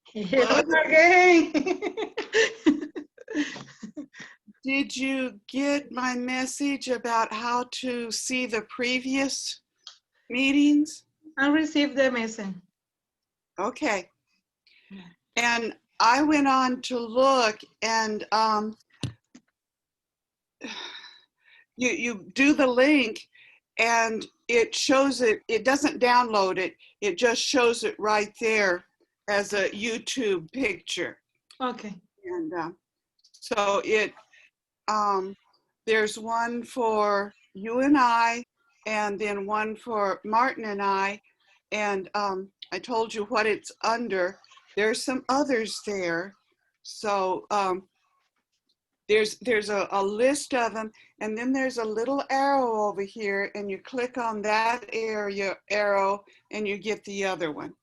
Hello again. Did you get my message about how to see the previous meetings? I received the message. Okay. And I went on to look, and you do the link and it shows it, it doesn't download it, it just shows it right there as a YouTube picture. Okay. And so it, there's one for you and I, and then one for Martin and I. And I told you what it's under. There's some others there. So there's a list of them, and then there's a little arrow over here, and you click on that arrow and you get the other one.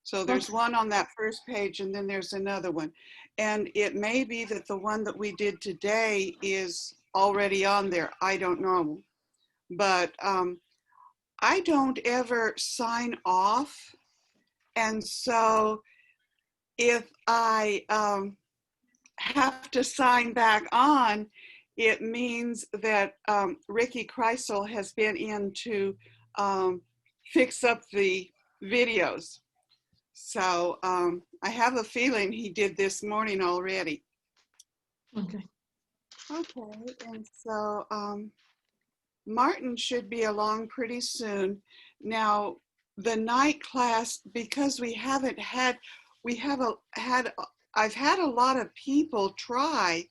So there's one on that first page, and then there's another one. And it may be that the one that we did today is already on there. I don't know. But I don't ever sign off. And so if I have to sign back on, it means that Ricky Kreisel has been in to fix up the videos. So I have a feeling he did this morning already. Okay. Okay, and so Martin should be along pretty soon. Now, the night class, because we haven't had, I've had a lot of people try,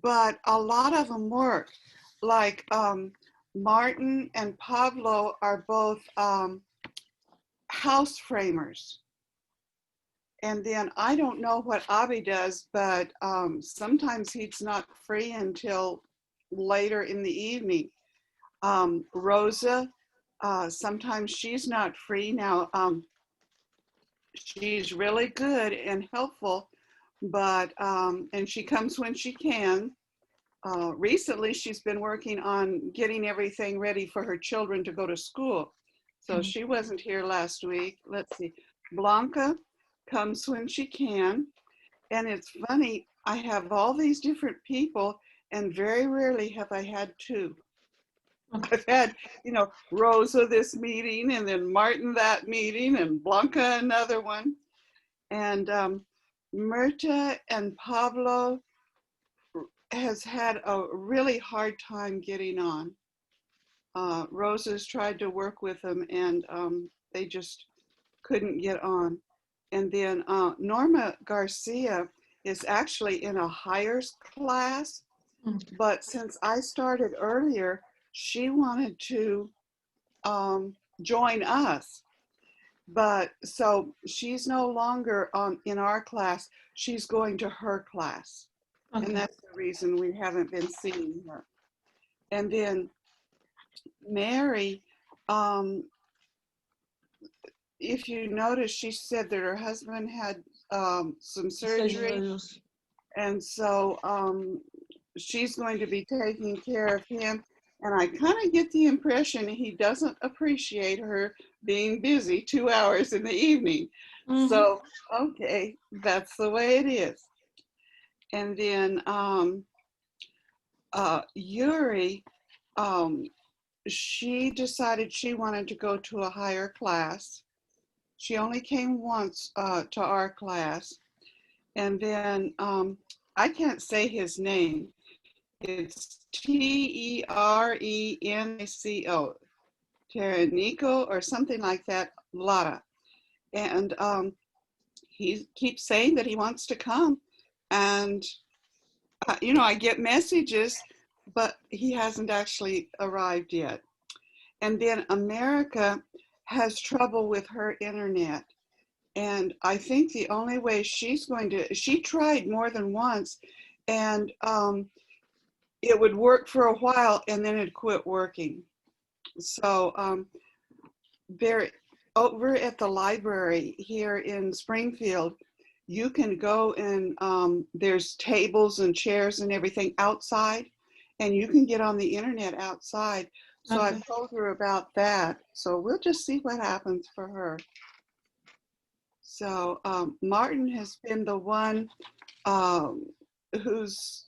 but a lot of them work. Like Martin and Pablo are both house framers. And then I don't know what Abby does, but sometimes he's not free until later in the evening. Rosa, sometimes she's not free now. She's really good and helpful, but, and she comes when she can. Recently, she's been working on getting everything ready for her children to go to school. So she wasn't here last week. Let's see, Blanca comes when she can. And it's funny, I have all these different people, and very rarely have I had two. I've had, you know, Rosa this meeting, and then Martin that meeting, and Blanca another one. And Mirta and Pablo has had a really hard time getting on. Rosa's tried to work with them, and they just couldn't get on. And then Norma Garcia is actually in a hires class, but since I started earlier, she wanted to join us. But so she's no longer in our class, she's going to her class. Okay. And that's the reason we haven't been seeing her. And then Mary, if you notice, she said that her husband had some surgery. And so she's going to be taking care of him. And I kind of get the impression he doesn't appreciate her being busy 2 hours in the evening. So, okay, that's the way it is. And then Yuri, she decided she wanted to go to a higher class. She only came once to our class. And then I can't say his name. It's Terenico, Terenico or something like that, Lara. And he keeps saying that he wants to come. And, you know, I get messages, but he hasn't actually arrived yet. And then America has trouble with her internet. And I think the only way she's going to, she tried more than once, and it would work for a while and then it'd quit working. So they're over at the library here in Springfield. You can go and there's tables and chairs and everything outside, and you can get on the internet outside. So I've told her about that. So we'll just see what happens for her. So Martin has been the one who's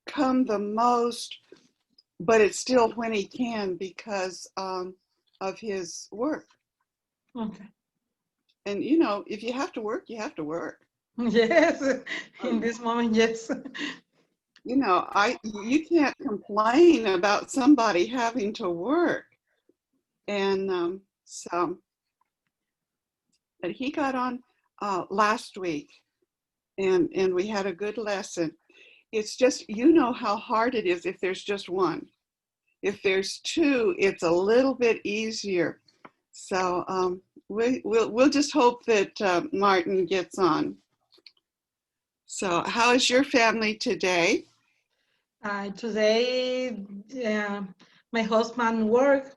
come the most, but it's still when he can because of his work. Okay. And you know, if you have to work, you have to work. Yes, in this moment, yes. You know, you can't complain about somebody having to work. And so, but he got on last week, and we had a good lesson. It's just, you know how hard it is if there's just one. If there's two, it's a little bit easier. So we'll just hope that Martin gets on. So how is your family today? Today, my husband work.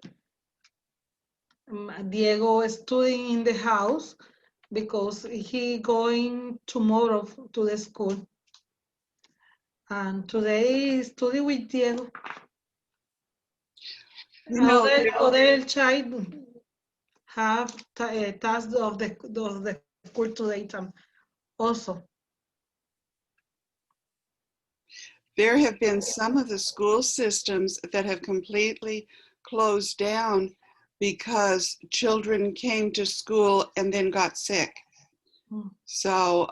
Diego is studying in the house because he going tomorrow to the school. And today study with Diego. You know, Other child have tasks of the school today also. there have been some of the school systems that have completely closed down because children came to school and then got sick. So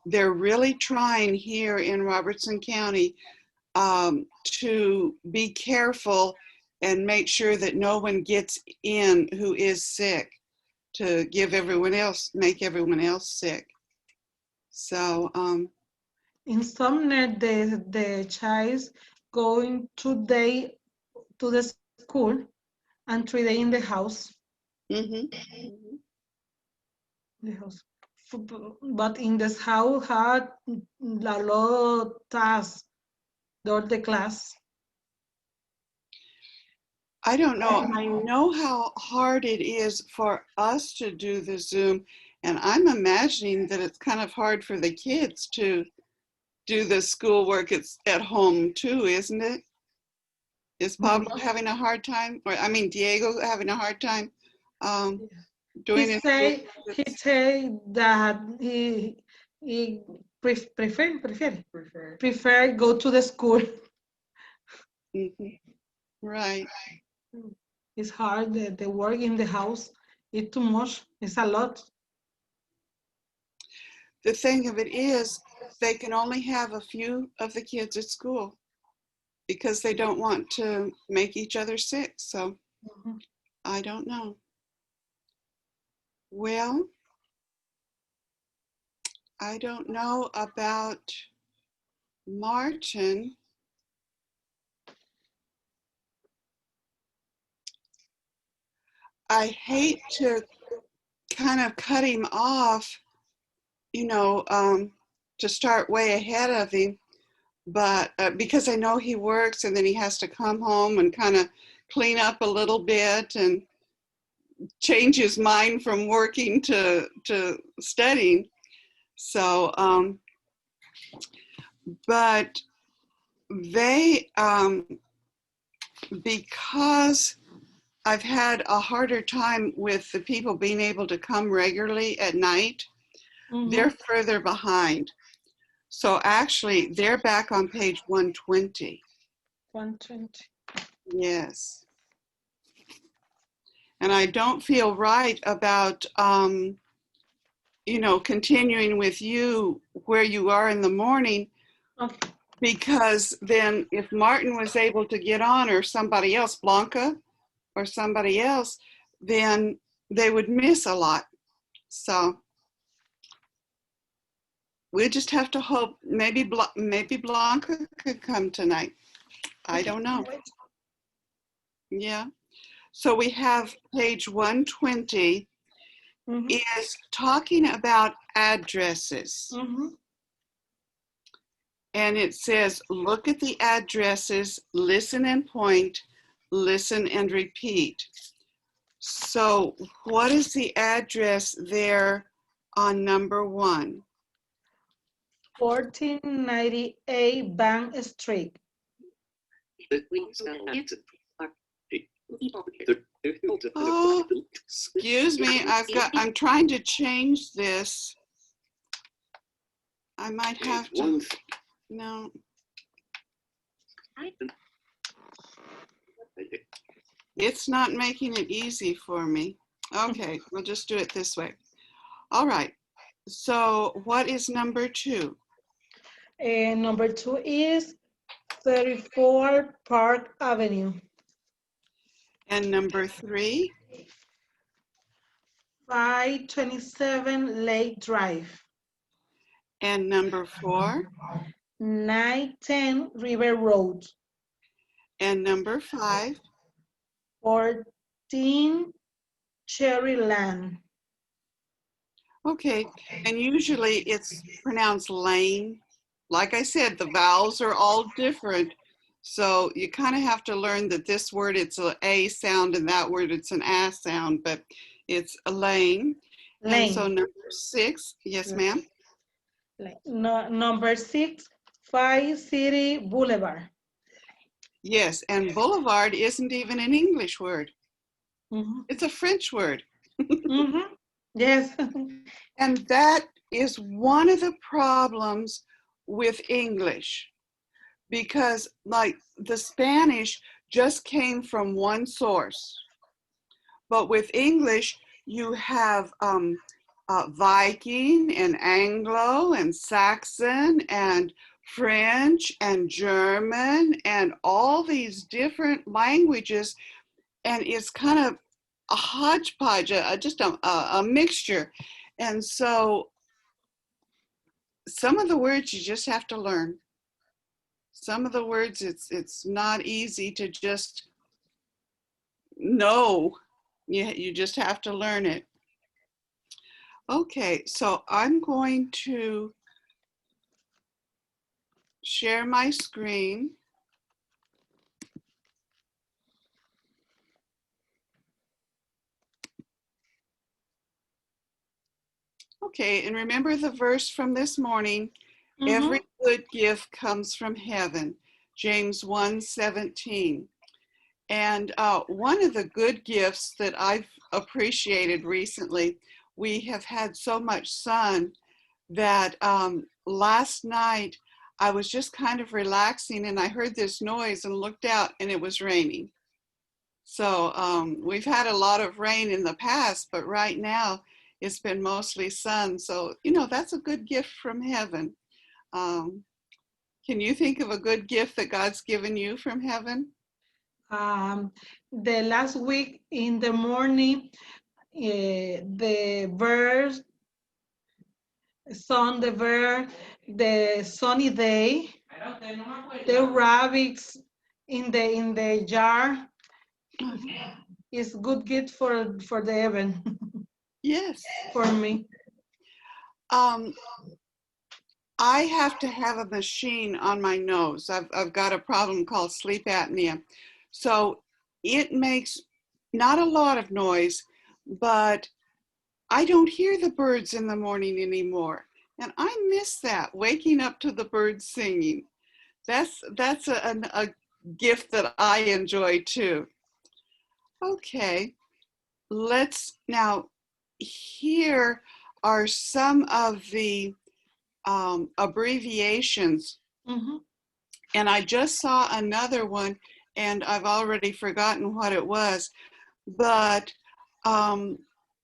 they're really trying here in Robertson County to be careful and make sure that no one gets in who is sick, to make everyone else sick. So in some net, the child going 2 days to the school and 3 days in the house. The house. But in this house had a lot of tasks during the class. I don't know. I know how hard it is for us to do the Zoom, and I'm imagining that it's kind of hard for the kids to do the schoolwork at home too, isn't it? Is Pablo having a hard time, or I mean Diego having a hard time doing it? He say that he prefer go to the school. Right. It's hard. The work in the house is too much. It's a lot. The thing of it is, they can only have a few of the kids at school because they don't want to make each other sick. So I don't know. Well, I don't know about Martin. I hate to kind of cut him off, you know, to start way ahead of him, but because I know he works and then he has to come home and kind of clean up a little bit and change his mind from working to studying. So, but they, because I've had a harder time with the people being able to come regularly at night, they're further behind. So actually, they're back on page 120. 120. Yes. And I don't feel right about, you know, continuing with you where you are in the morning. Okay. Because then if Martin was able to get on, or somebody else, Blanca or somebody else, then they would miss a lot. So we just have to hope maybe Blanca could come tonight. I don't know. Yeah. So we have page 120 is talking about addresses. And it says, look at the addresses, listen and point, listen and repeat. So what is the address there on number 1? 1498 Bank Street. Oh, excuse me. I'm trying to change this. I might have to. No. It's not making it easy for me. Okay, we'll just do it this way. All right. So what is number 2? And number 2 is 34 Park Avenue. And number 3? 527 Lake Drive. And number 4? 910 River Road. And number 5? 14 Cherry Land. Okay, and usually it's pronounced lane. Like I said, the vowels are all different. So you kind of have to learn that this word, it's an A sound, and that word, it's an A sound, but it's a lane. And so Lane. number 6, yes, ma'am? No, number 6, 5 City Boulevard. Yes, and boulevard isn't even an English word. It's a French word. Yes. And that is one of the problems with English, because like the Spanish just came from one source. But with English, you have Viking and Anglo and Saxon and French and German and all these different languages. And it's kind of a hodgepodge, just a mixture. And so some of the words you just have to learn. Some of the words, it's not easy to just know. You just have to learn it. Okay, so I'm going to share my screen. Okay, and remember the verse from this morning, every good gift comes from heaven, James 1:17. And one of the good gifts that I've appreciated recently, we have had so much sun that last night I was just kind of relaxing and I heard this noise and looked out and it was raining. So we've had a lot of rain in the past, but right now it's been mostly sun. So, you know, that's a good gift from heaven. Can you think of a good gift that God's given you from heaven? The last week in the morning, the birds, the sunny day, the rabbits in the jar is good gift for the heaven. Yes. For me. I have to have a machine on my nose. I've got a problem called sleep apnea. So it makes not a lot of noise, but I don't hear the birds in the morning anymore. And I miss that, waking up to the birds singing. That's a gift that I enjoy too. Okay, let's now, here are some of the abbreviations. And I just saw another one and I've already forgotten what it was, but on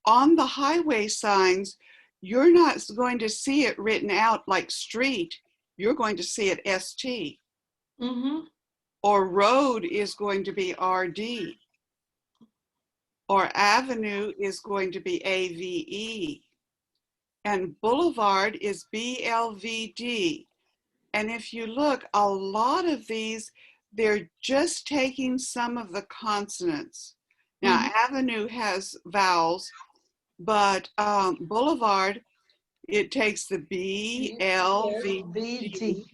the highway signs, you're not going to see it written out like street, you're going to see it ST. Or road is going to be RD. Or avenue is going to be AVE. And boulevard is BLVD. And if you look, a lot of these, they're just taking some of the consonants. Now, avenue has vowels, but boulevard, it takes the B, L, V, D.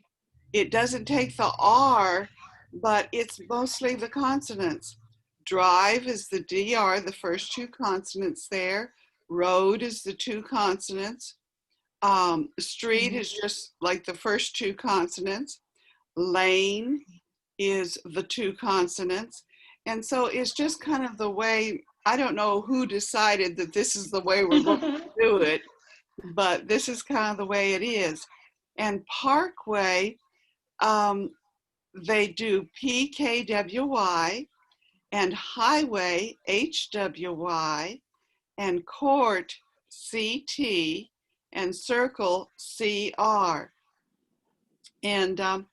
It doesn't take the R, but it's mostly the consonants. Drive is the DR, the first two consonants there. Road is the two consonants. Street is just like the first two consonants. Lane is the two consonants. And so it's just kind of the way, I don't know who decided that this is the way we're going to do it, but this is kind of the way it is. And Parkway, they do PKWY, and Highway HWY, and Court CT, and Circle CR. And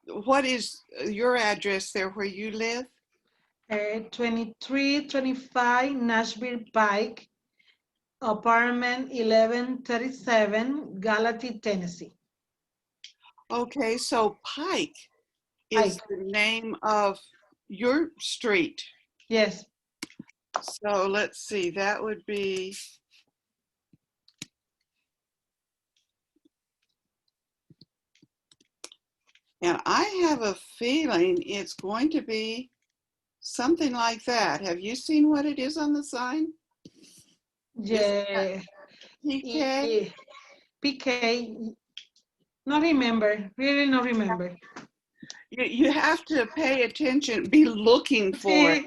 what is your address there where you live? 2325 Nashville Pike, apartment 1137, Gallatin, Tennessee. Okay, so Pike is Pike. the name of your street. Yes. So let's see, that would be, and I have a feeling it's going to be something like that. Have you seen what it is on the sign? Yeah. PK? PK. Not remember. Really not remember. You have to pay attention, be looking for it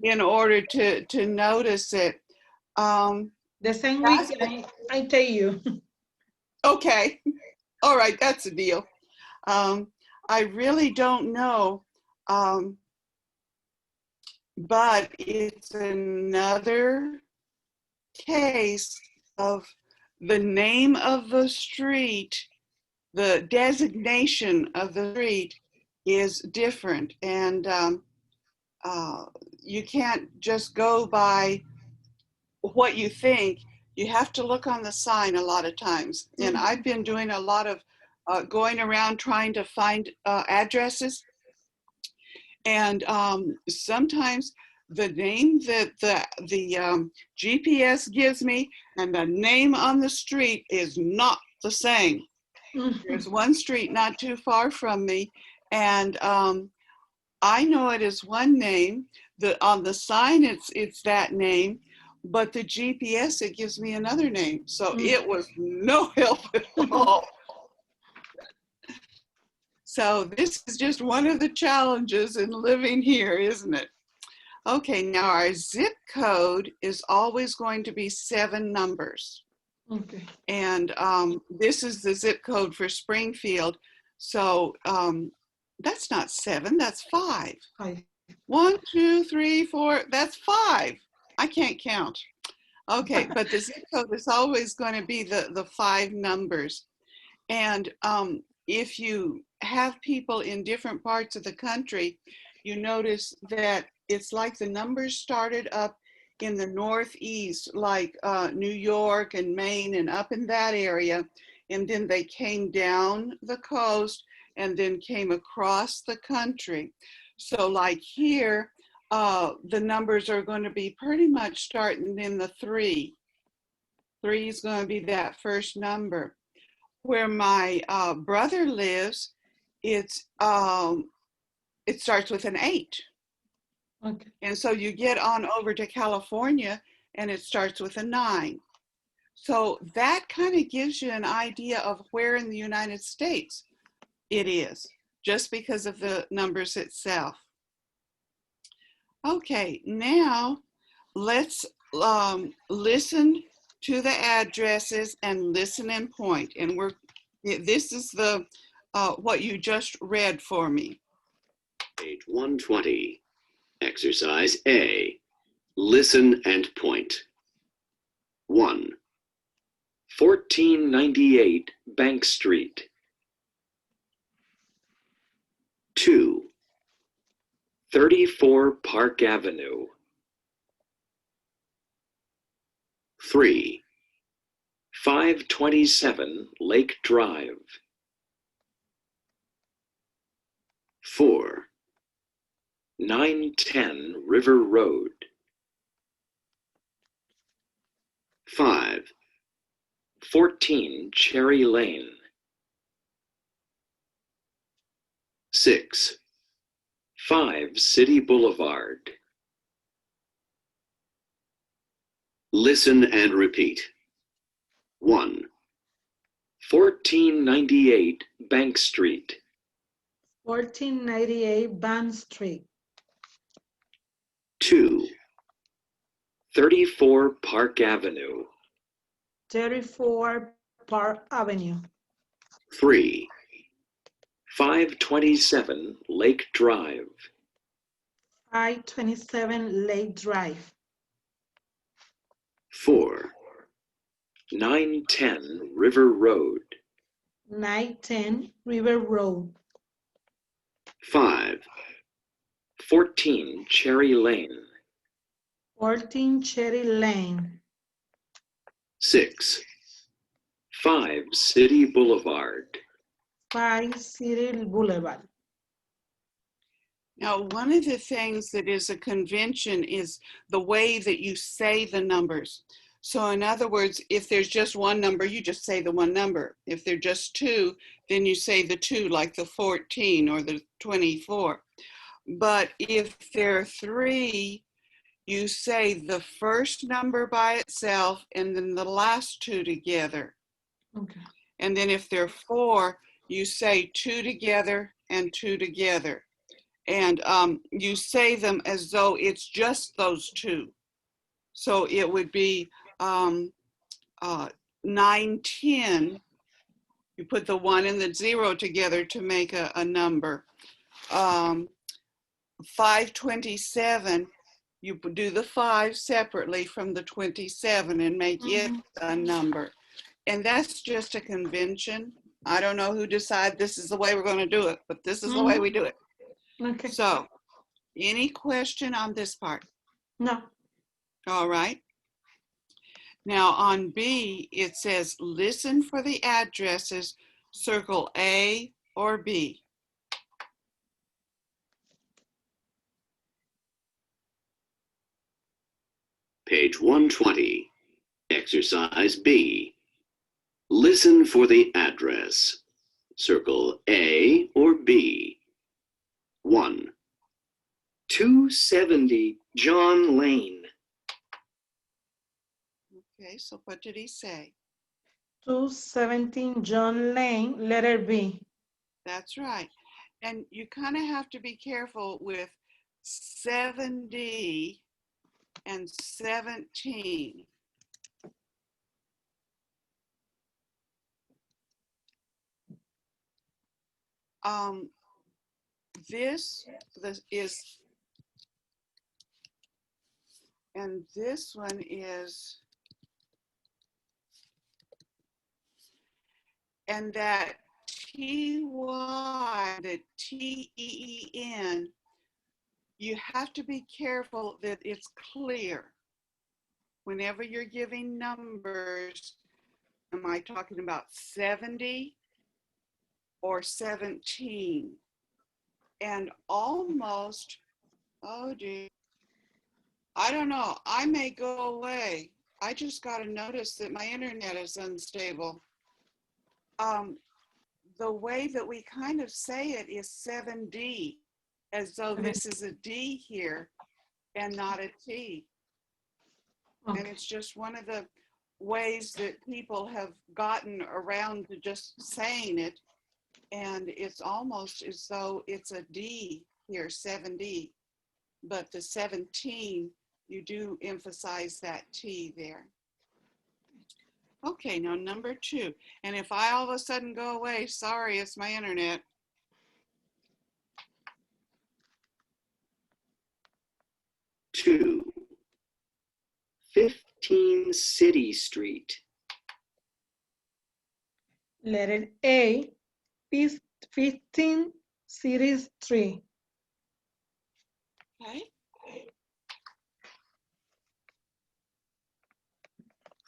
in order to notice it. The same week I tell you. Okay, all right, that's a deal. I really don't know, but it's another case of the name of the street, the designation of the street is different, and you can't just go by what you think. You have to look on the sign a lot of times. And I've been doing a lot of going around trying to find addresses. And sometimes the name that the GPS gives me and the name on the street is not the same. There's one street not too far from me, and I know it is one name. On the sign it's that name, but the GPS it gives me another name. So it was no help at all. So this is just one of the challenges in living here, isn't it? Okay, now our zip code is always going to be 7 numbers. Okay. And this is the zip code for Springfield. So that's not 7, that's 5. 5. 1, 2, 3, 4, that's 5. I can't count. Okay, but the zip code is always going to be the 5 numbers. And if you have people in different parts of the country, you notice that it's like the numbers started up in the Northeast, like New York and Maine and up in that area. And then they came down the coast and then came across the country. So like here, the numbers are going to be pretty much starting in the 3. 3 is going to be that first number. Where my brother lives, it starts with an 8. Okay. And so you get on over to California and it starts with a 9. So that kind of gives you an idea of where in the United States it is, just because of the numbers itself. Okay, now let's listen to the addresses and listen and point. And this is the what you just read for me. Page 120. Exercise A. Listen and point. 1. 1498 Bank Street. 2. 34 Park Avenue. 3. 527 Lake Drive. 4. 910 River Road. 5. 14 Cherry Lane. 6. 5 City Boulevard. Listen and repeat. 1. 1498 Bank Street. 1498 Bank Street. 2. 34 Park Avenue. 34 Park Avenue. 3. 527 Lake Drive. 527 Lake Drive. 4. 910 River Road. 910 River Road. 5. 14 Cherry Lane. 14 Cherry Lane. 6. 5 City Boulevard. 5 City Boulevard. Now, one of the things that is a convention is the way that you say the numbers. So in other words, if there's just one number, you just say the one number. If they're just two, then you say the two, like the 14 or the 24. But if there are three, you say the first number by itself and then the last two together. Okay. And then if there are four, you say two together and two together. And you say them as though it's just those two. So it would be 910. You put the 1 and the 0 together to make a number. 527, you do the 5 separately from the 27 and make it a number. And that's just a convention. I don't know who decided this is the way we're going to do it, but this is the way we do it. Okay. So, any question on this part? No. All right. Now on B, it says, listen for the addresses, circle A or B. Page 120. Exercise B. Listen for the address. Circle A or B. 1. 270 John Lane. Okay, so what did he say? 217 John Lane, letter B. That's right. And you kind of have to be careful with 7D and 17. This is, and this one is, and that TY, the TEEN, you have to be careful that it's clear. Whenever you're giving numbers, am I talking about 70 or 17? And almost, oh gee, I don't know, I may go away. I just got to notice that my internet is unstable. The way that we kind of say it is 7D, as though this is a D here and not a T. Okay. And it's just one of the ways that people have gotten around to just saying it. And it's almost as though it's a D here, 7D. But the 17, you do emphasize that T there. Okay, now number 2. And if I all of a sudden go away, sorry, it's my internet. Two. 15 City Street. Letter A, 15 City Street. Okay.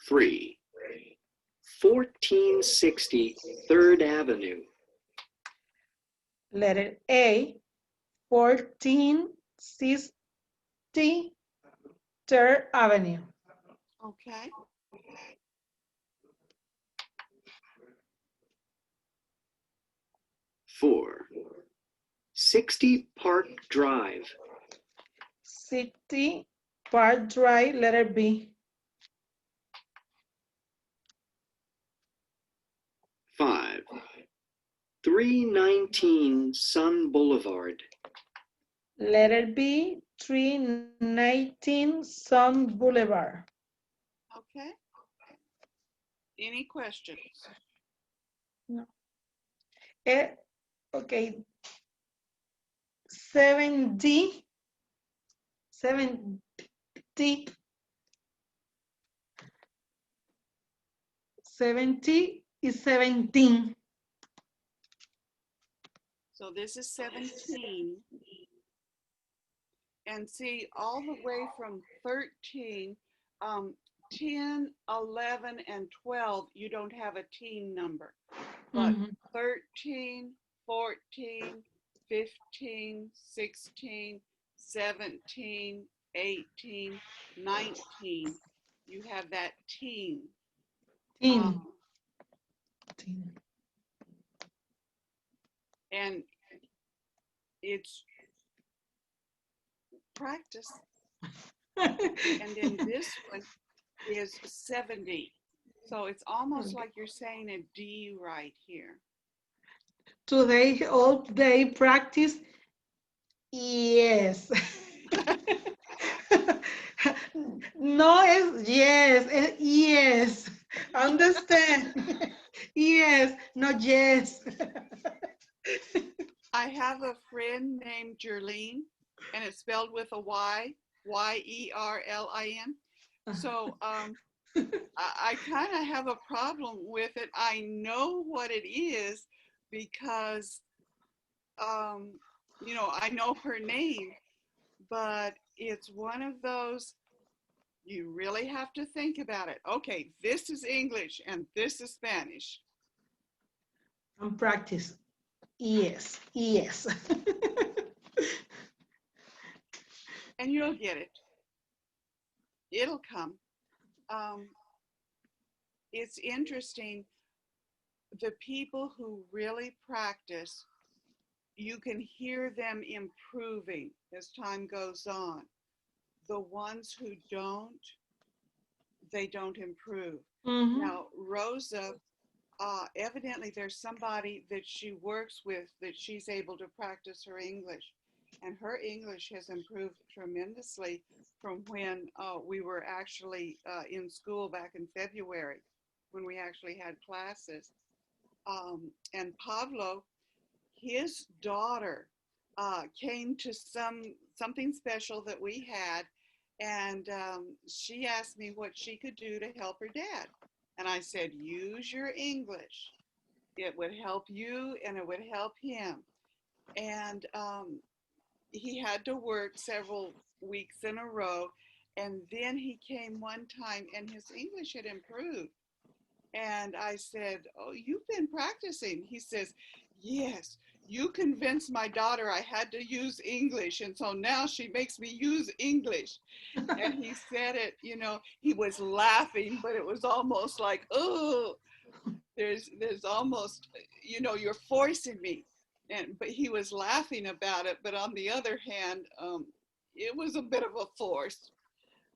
3. 1460 3rd Avenue. Letter A, 1460 3rd Avenue. Okay. 4. 60 Park Drive. 60 Park Drive, letter B. 5. 319 Sun Boulevard. Letter B, 319 Sun Boulevard. Okay. Any questions? No. Okay, 70, 70, 70 is 17. So this is 17. And see, all the way from 13, 10, 11, and 12, you don't have a teen number. But 13, 14, 15, 16, 17, 18, 19, you have that teen. Teen. And it's practice. And then this one is 70. So it's almost like you're saying a D right here. Today, all day practice. Yes. No, es yes, yes. Understand? Yes, no, yes. I have a friend named Jerlene, and it's spelled with a Y, Yerlin. So I kind of have a problem with it. I know what it is because, I know her name, but it's one of those, you really have to think about it. Okay, this is English and this is Spanish. And practice. Yes, yes. And you'll get it. It'll come. It's interesting. The people who really practice, you can hear them improving as time goes on. The ones who don't, they don't improve. Now, Rosa, evidently there's somebody that she works with that she's able to practice her English. And her English has improved tremendously from when we were actually in school back in February, when we actually had classes. And Pablo, his daughter came to something special that we had, and she asked me what she could do to help her dad. And I said, use your English. It would help you and it would help him. And he had to work several weeks in a row. And then he came one time and his English had improved. And I said, oh, you've been practicing. He says, yes, you convinced my daughter I had to use English. And so now she makes me use English. And he said it, he was laughing, but it was almost like, oh, there's almost, you're forcing me. But he was laughing about it. But on the other hand, it was a bit of a force.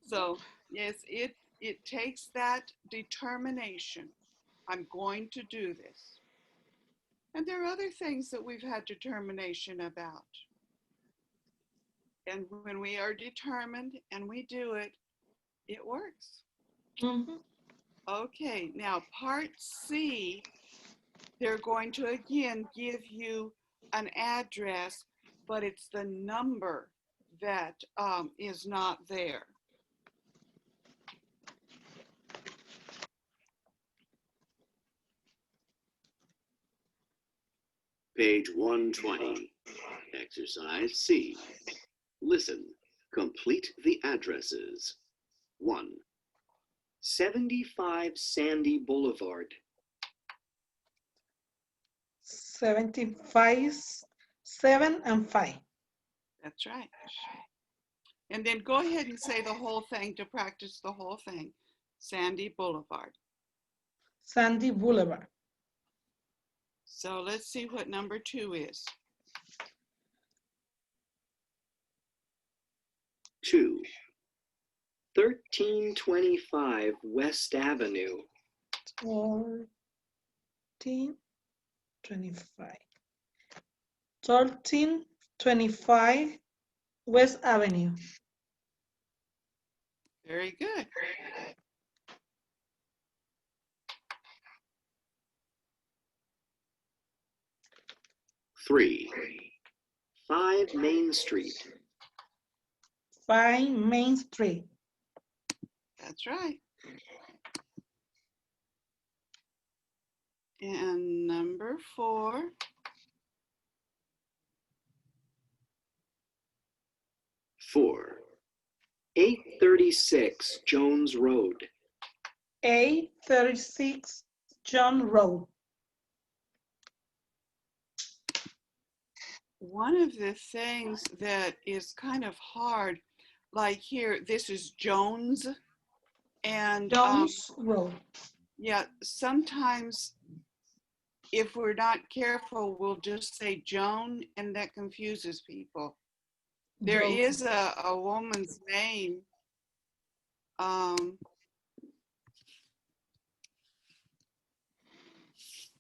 So yes, it takes that determination. I'm going to do this. And there are other things that we've had determination about. And when we are determined and we do it, it works. Okay, now part C, they're going to again give you an address, but it's the number that is not there. Page 120. Exercise C. Listen. Complete the addresses. 1. 75 Sandy Boulevard. 75, 7 and 5. That's right. And then go ahead and say the whole thing to practice the whole thing. Sandy Boulevard. Sandy Boulevard. So let's see what number 2 is. 2. 1325 West Avenue. 1325. 1325 West Avenue. Very good. Three. 5 Main Street. 5 Main Street. That's right. And number 4. 4. 836 Jones Road. 836 John Road. One of the things that is kind of hard, like here, this is Jones. And Jones Road. yeah, sometimes if we're not careful, we'll just say Joan, and that confuses people. There Joan. is a woman's name.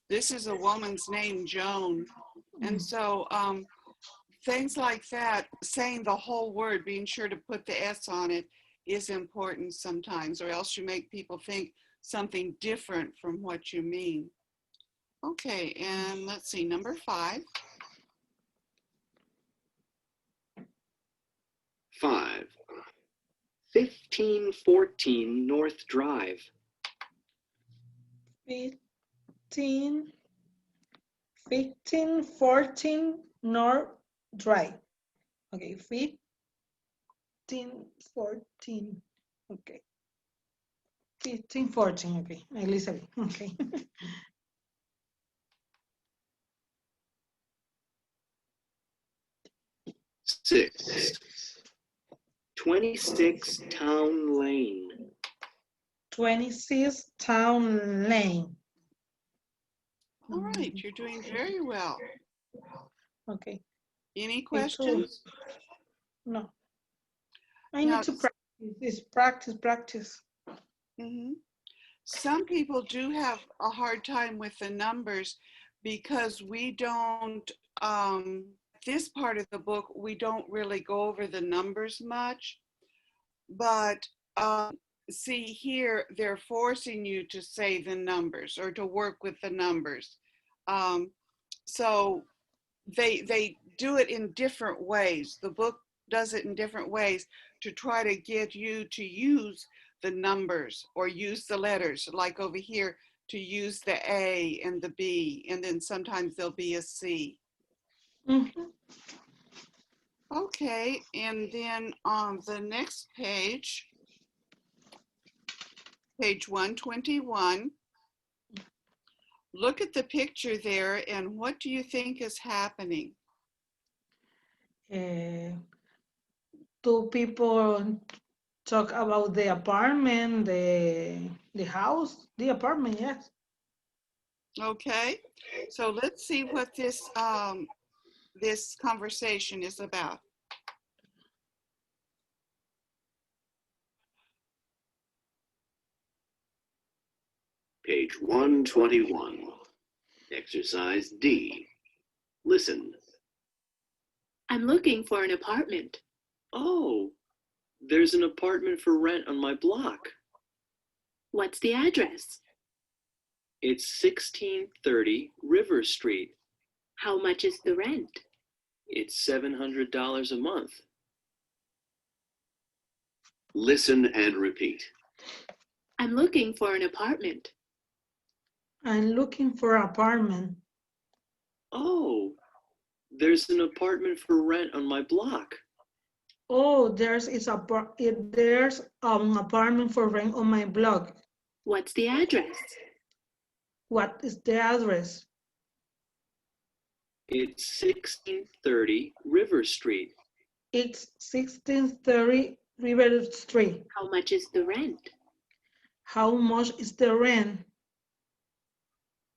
This is a woman's name, Joan. And so things like that, saying the whole word, being sure to put the S on it is important sometimes, or else you make people think something different from what you mean. Okay, and let's see, number 5. 5. 1514 North Drive. 1514 North Drive. Okay, 1514. Okay. 1514. Okay, Elizabeth. Okay. 6. 26 Town Lane. 26 Town Lane. All right, you're doing very well. Okay. Any questions? No. I Now, need to practice. It's practice. Some people do have a hard time with the numbers because we don't, this part of the book, we don't really go over the numbers much. But see here, they're forcing you to say the numbers or to work with the numbers. So they do it in different ways. The book does it in different ways to try to get you to use the numbers or use the letters, like over here, to use the A and the B, and then sometimes there'll be a C. Okay, and then on the next page, page 121, look at the picture there, and what do you think is happening? Two people talk about the apartment, the house, the apartment, yes. Okay, so let's see what this this conversation is about. Page 121. Exercise D. Listen. I'm looking for an apartment. Oh, there's an apartment for rent on my block. What's the address? It's 1630 River Street. How much is the rent? It's $700 a month. Listen and repeat. I'm looking for an apartment. I'm looking for an apartment. Oh, there's an apartment for rent on my block. Oh, there's an apartment for rent on my block. What's the address? What is the address? It's 1630 River Street. It's 1630 River Street. How much is the rent? How much is the rent?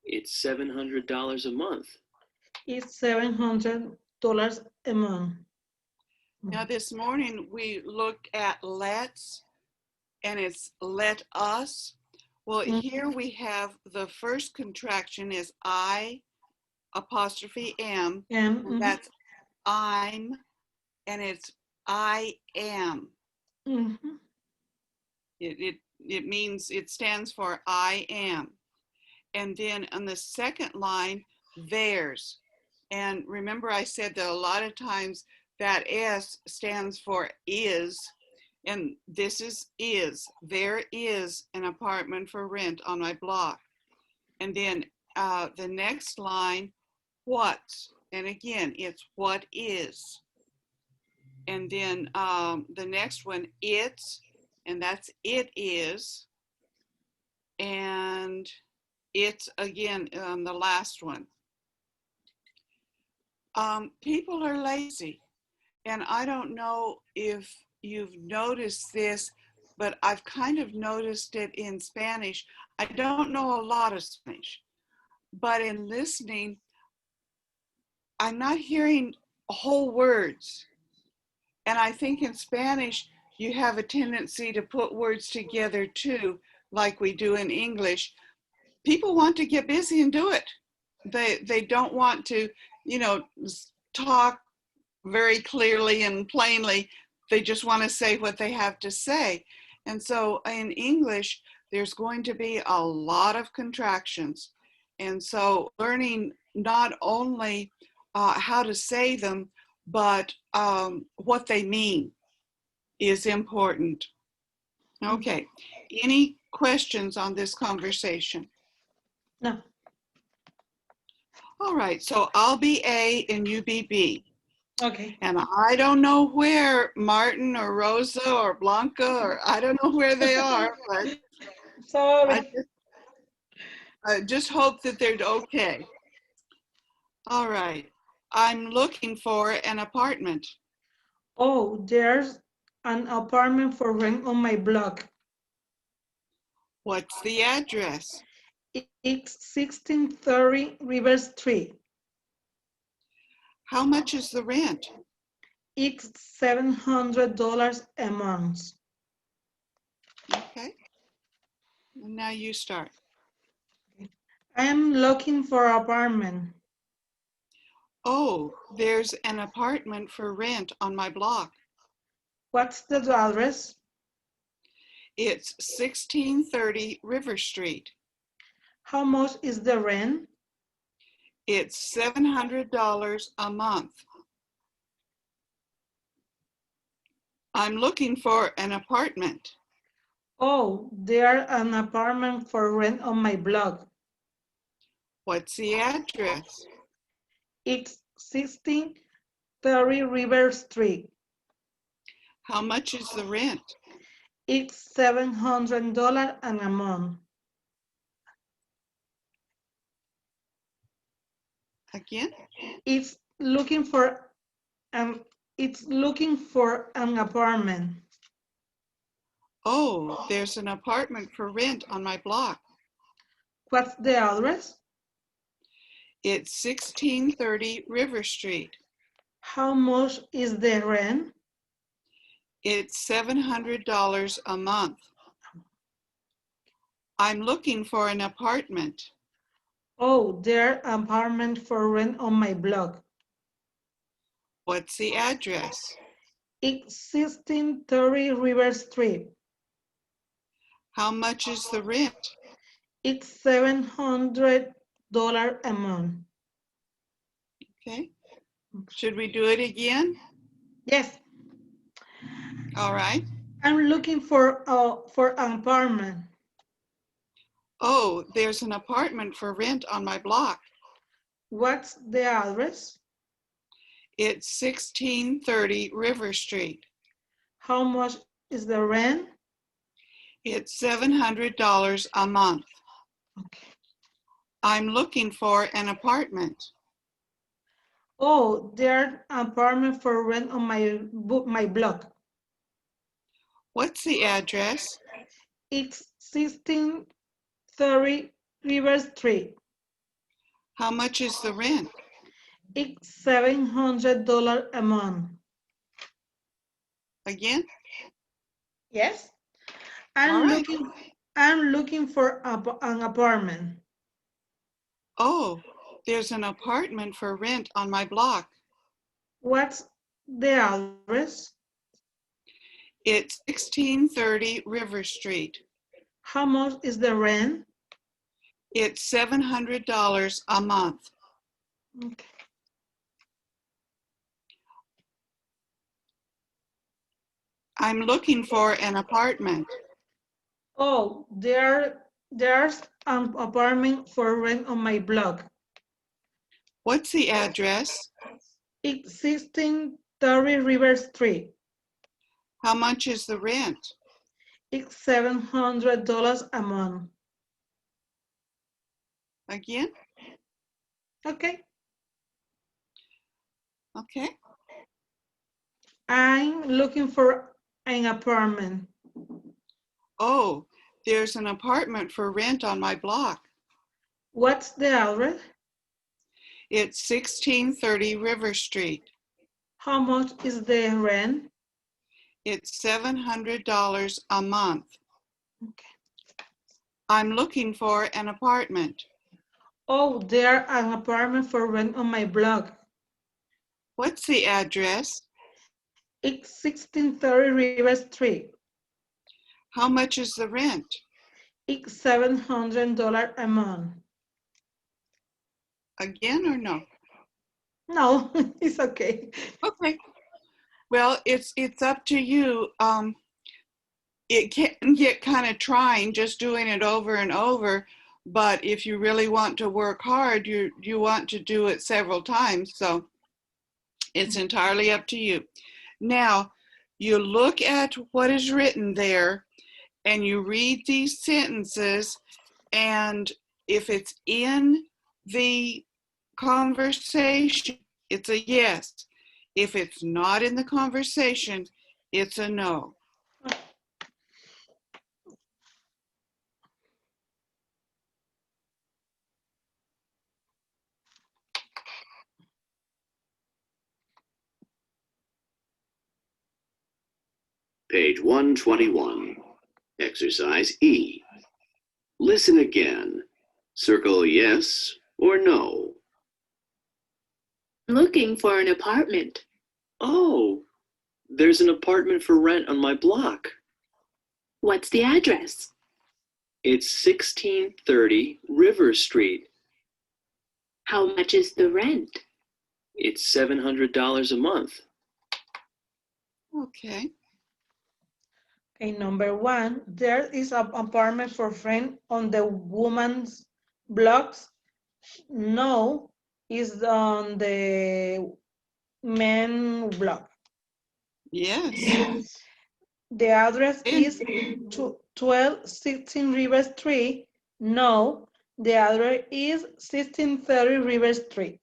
It's $700 a month. It's $700 a month. Now this morning we looked at let's, and it's let us. Well, here we have the first contraction is I apostrophe M, and that's I'm, and it's I am. Mhm. It means, it stands for I am. And then on the second line, theirs. And remember I said that a lot of times that S stands for is, and this is. There is an apartment for rent on my block. And then the next line, what? And again, it's what is. And then the next one, it's, and that's it is. And it's again the last one. People are lazy. And I don't know if you've noticed this, but I've kind of noticed it in Spanish. I don't know a lot of Spanish, but in listening, I'm not hearing whole words. And I think in Spanish, you have a tendency to put words together too, like we do in English. People want to get busy and do it. They don't want to, talk very clearly and plainly. They just want to say what they have to say. And so in English, there's going to be a lot of contractions. And so learning not only how to say them, but what they mean is important. Okay, any questions on this conversation? No. All right, so I'll be A and you be B. Okay. And I don't know where Martin or Rosa or Blanca, or I don't know where they are, but Sorry. I just hope that they're okay. All right, I'm looking for an apartment. Oh, there's an apartment for rent on my block. What's the address? It's 1630 River Street. How much is the rent? It's $700 a month. Okay, and now you start. I am looking for an apartment. Oh, there's an apartment for rent on my block. What's the address? It's 1630 River Street. How much is the rent? It's $700 a month. I'm looking for an apartment. Oh, there's an apartment for rent on my block. What's the address? It's 1630 River Street. How much is the rent? It's $700 a month. Again? It's looking for an apartment. Oh, there's an apartment for rent on my block. What's the address? It's 1630 River Street. How much is the rent? It's $700 a month. I'm looking for an apartment. Oh, there's an apartment for rent on my block. What's the address? It's 1630 River Street. How much is the rent? It's $700 a month. Okay. Should we do it again? Yes, All right. I'm looking for an apartment. Oh, there's an apartment for rent on my block. What's the address? It's 1630 River Street. How much is the rent? It's $700 a month. Okay. I'm looking for an apartment. Oh, there's an apartment for rent on my block. What's the address? It's 1630 River Street. How much is the rent? It's $700 a month. Again? Yes. All right. I'm looking for an apartment. Oh, there's an apartment for rent on my block. What's the address? It's 1630 River Street. How much is the rent? It's $700 a month. Okay. I'm looking for an apartment. Oh, there's an apartment for rent on my block. What's the address? It's 1630 River Street. How much is the rent? It's $700 a month. Again? Okay. Okay. I'm looking for an apartment. Oh, there's an apartment for rent on my block. What's the address? It's 1630 River Street. How much is the rent? It's $700 a month. Okay. I'm looking for an apartment. Oh, there's an apartment for rent on my block. What's the address? It's 1630 River Street. How much is the rent? It's $700 a month. Again or no? No, it's okay. Okay. Well, it's up to you. It can get kind of trying just doing it over and over, but if you really want to work hard, you want to do it several times. So it's entirely up to you. Now, you look at what is written there and you read these sentences, and if it's in the conversation, it's a yes. If it's not in the conversation, it's a no. Page 121. Exercise E. Listen again. Circle yes or no. I'm looking for an apartment. Oh, there's an apartment for rent on my block. What's the address? It's 1630 River Street. How much is the rent? It's $700 a month. Okay. Okay, number one, there is an apartment for rent on the woman's blocks. No, is on the men block. Yes. The address is 1216 River Street. No, the address is 1630 River Street.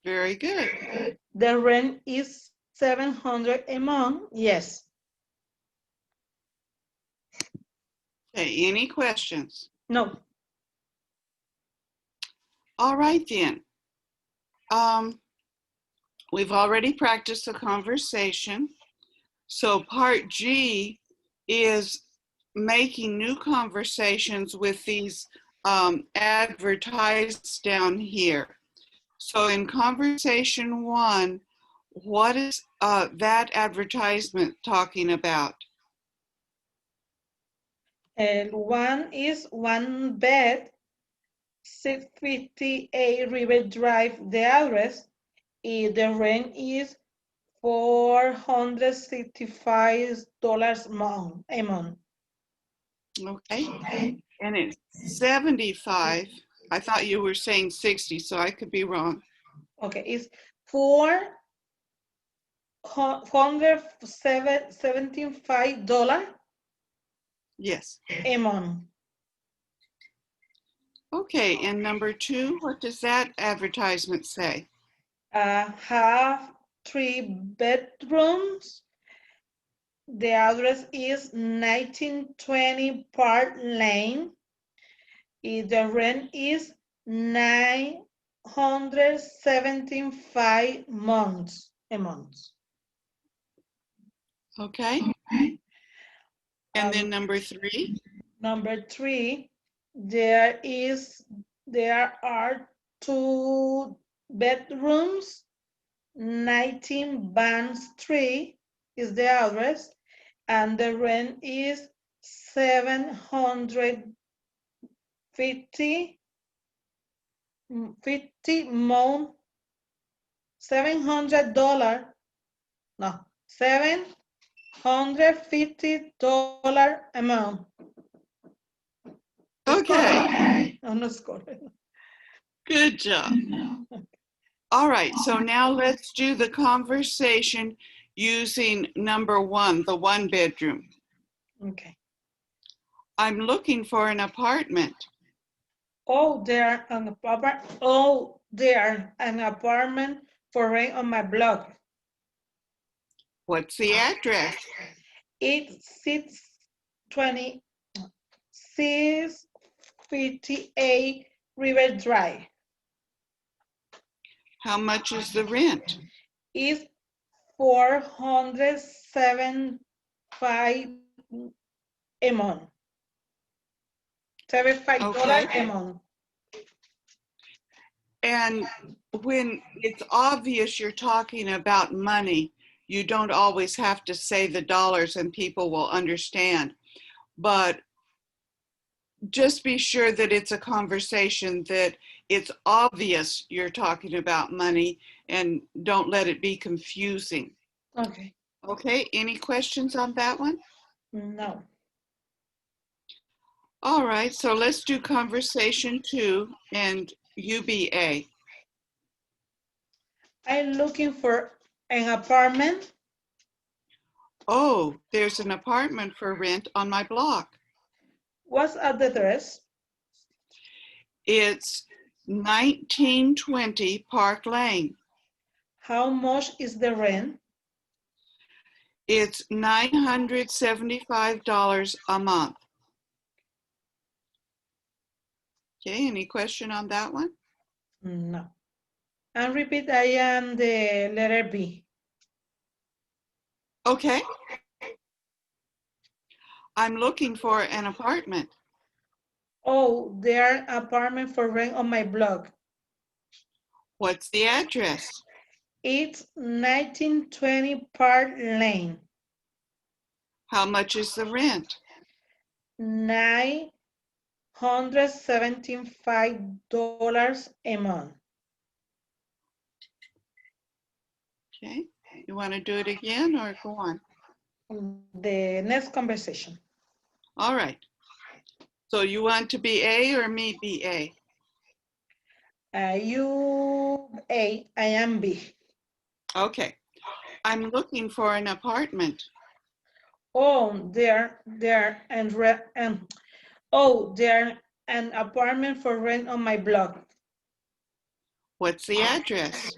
Very good. The rent is 700 a month. Yes. Okay, any questions? No. All right then. We've already practiced the conversation. So part G is making new conversations with these advertised down here. So in conversation 1, what is that advertisement talking about? And one is one bed, 658 River Drive, the address. The rent is $465 a month. Okay, and it's 75. I thought you were saying 60, so I could be wrong. Okay, it's $475 Yes. a month. Okay, and number 2, what does that advertisement say? Have 3 bedrooms. The address is 1920 Park Lane. The rent is $975 a month. Okay. And then number 3? Number 3, there are 2 bedrooms, 19 Bank Street is the address. and the rent is $750 month, $700, no, $750 a month. It's Okay, correct. No, no, it's correct. good job. All right, so now let's do the conversation using number 1, the 1-bedroom. Okay. I'm looking for an apartment. Oh, there an apartment for rent on my block. What's the address? It's 658 River Drive. How much is the rent? It's $475 a month. $75 Okay. a month. And when it's obvious you're talking about money, you don't always have to say the dollars and people will understand. But just be sure that it's a conversation that it's obvious you're talking about money and don't let it be confusing. Okay. Okay, any questions on that one? No. All right, so let's do conversation 2 and UBA. I'm looking for an apartment. Oh, there's an apartment for rent on my block. What's at the address? It's 1920 Park Lane. How much is the rent? It's $975 a month. Okay, any question on that one? No. And repeat, I am the letter B. Okay. I'm looking for an apartment. Oh, there are apartment for rent on my block. What's the address? It's 1920 Park Lane. How much is the rent? $975 a month. Okay, you want to do it again or go on? The next conversation. All right. So you want to be A or me be A? You A, I am B. Okay. I'm looking for an apartment. Oh, there an apartment for rent on my block. What's the address?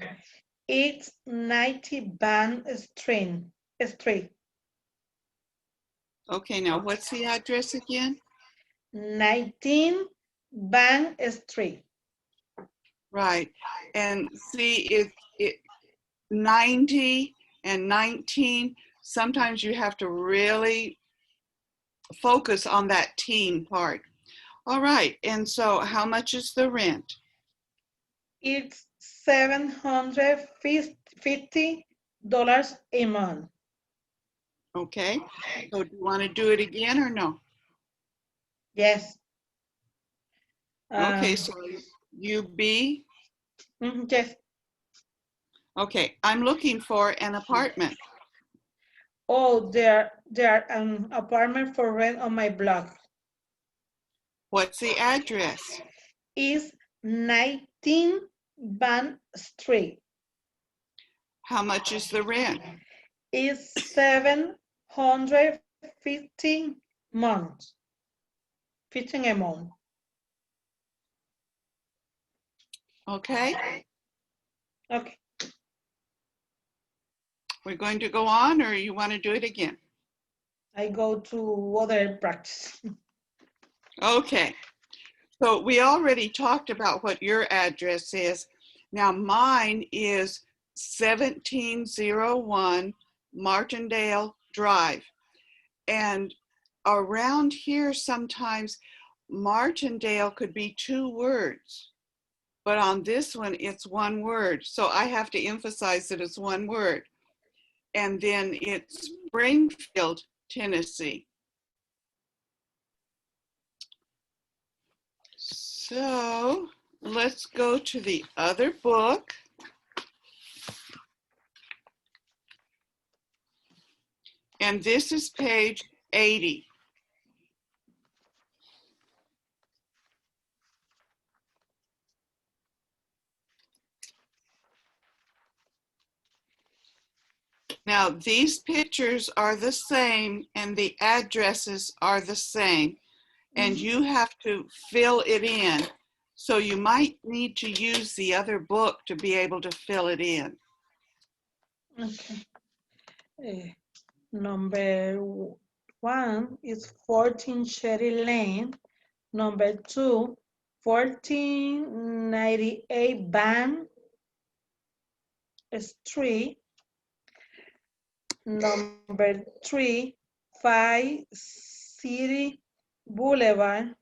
It's 90 Ban Street. Okay, now what's the address again? 19 Ban Street. Right. And see, it 90 and 19, sometimes you have to really focus on that teen part. All right, and so how much is the rent? It's $750 a month. Okay, so do you want to do it again or no? Yes. Okay, so you B. Yes. Okay, I'm looking for an apartment. Oh, there an apartment for rent on my block. What's the address? Is 19 Ban Street. How much is the rent? Is $715 months. 15 a month. Okay, Okay. we're going to go on or you want to do it again? I go to other practice. Okay, so we already talked about what your address is. Now mine is 1701 Martindale Drive. And around here, sometimes Martindale could be 2 words, but on this one, it's 1 word. So I have to emphasize that it's 1 word. And then it's Springfield Tennessee. So let's go to the other book. And this is page 80. Now, these pictures are the same and the addresses are the same, and you have to fill it in. So you might need to use the other book to be able to fill it in. Okay. Number 1 is 14 Cherry Lane. Number 2, 1498 Van Street. Number 3, 5 City Boulevard.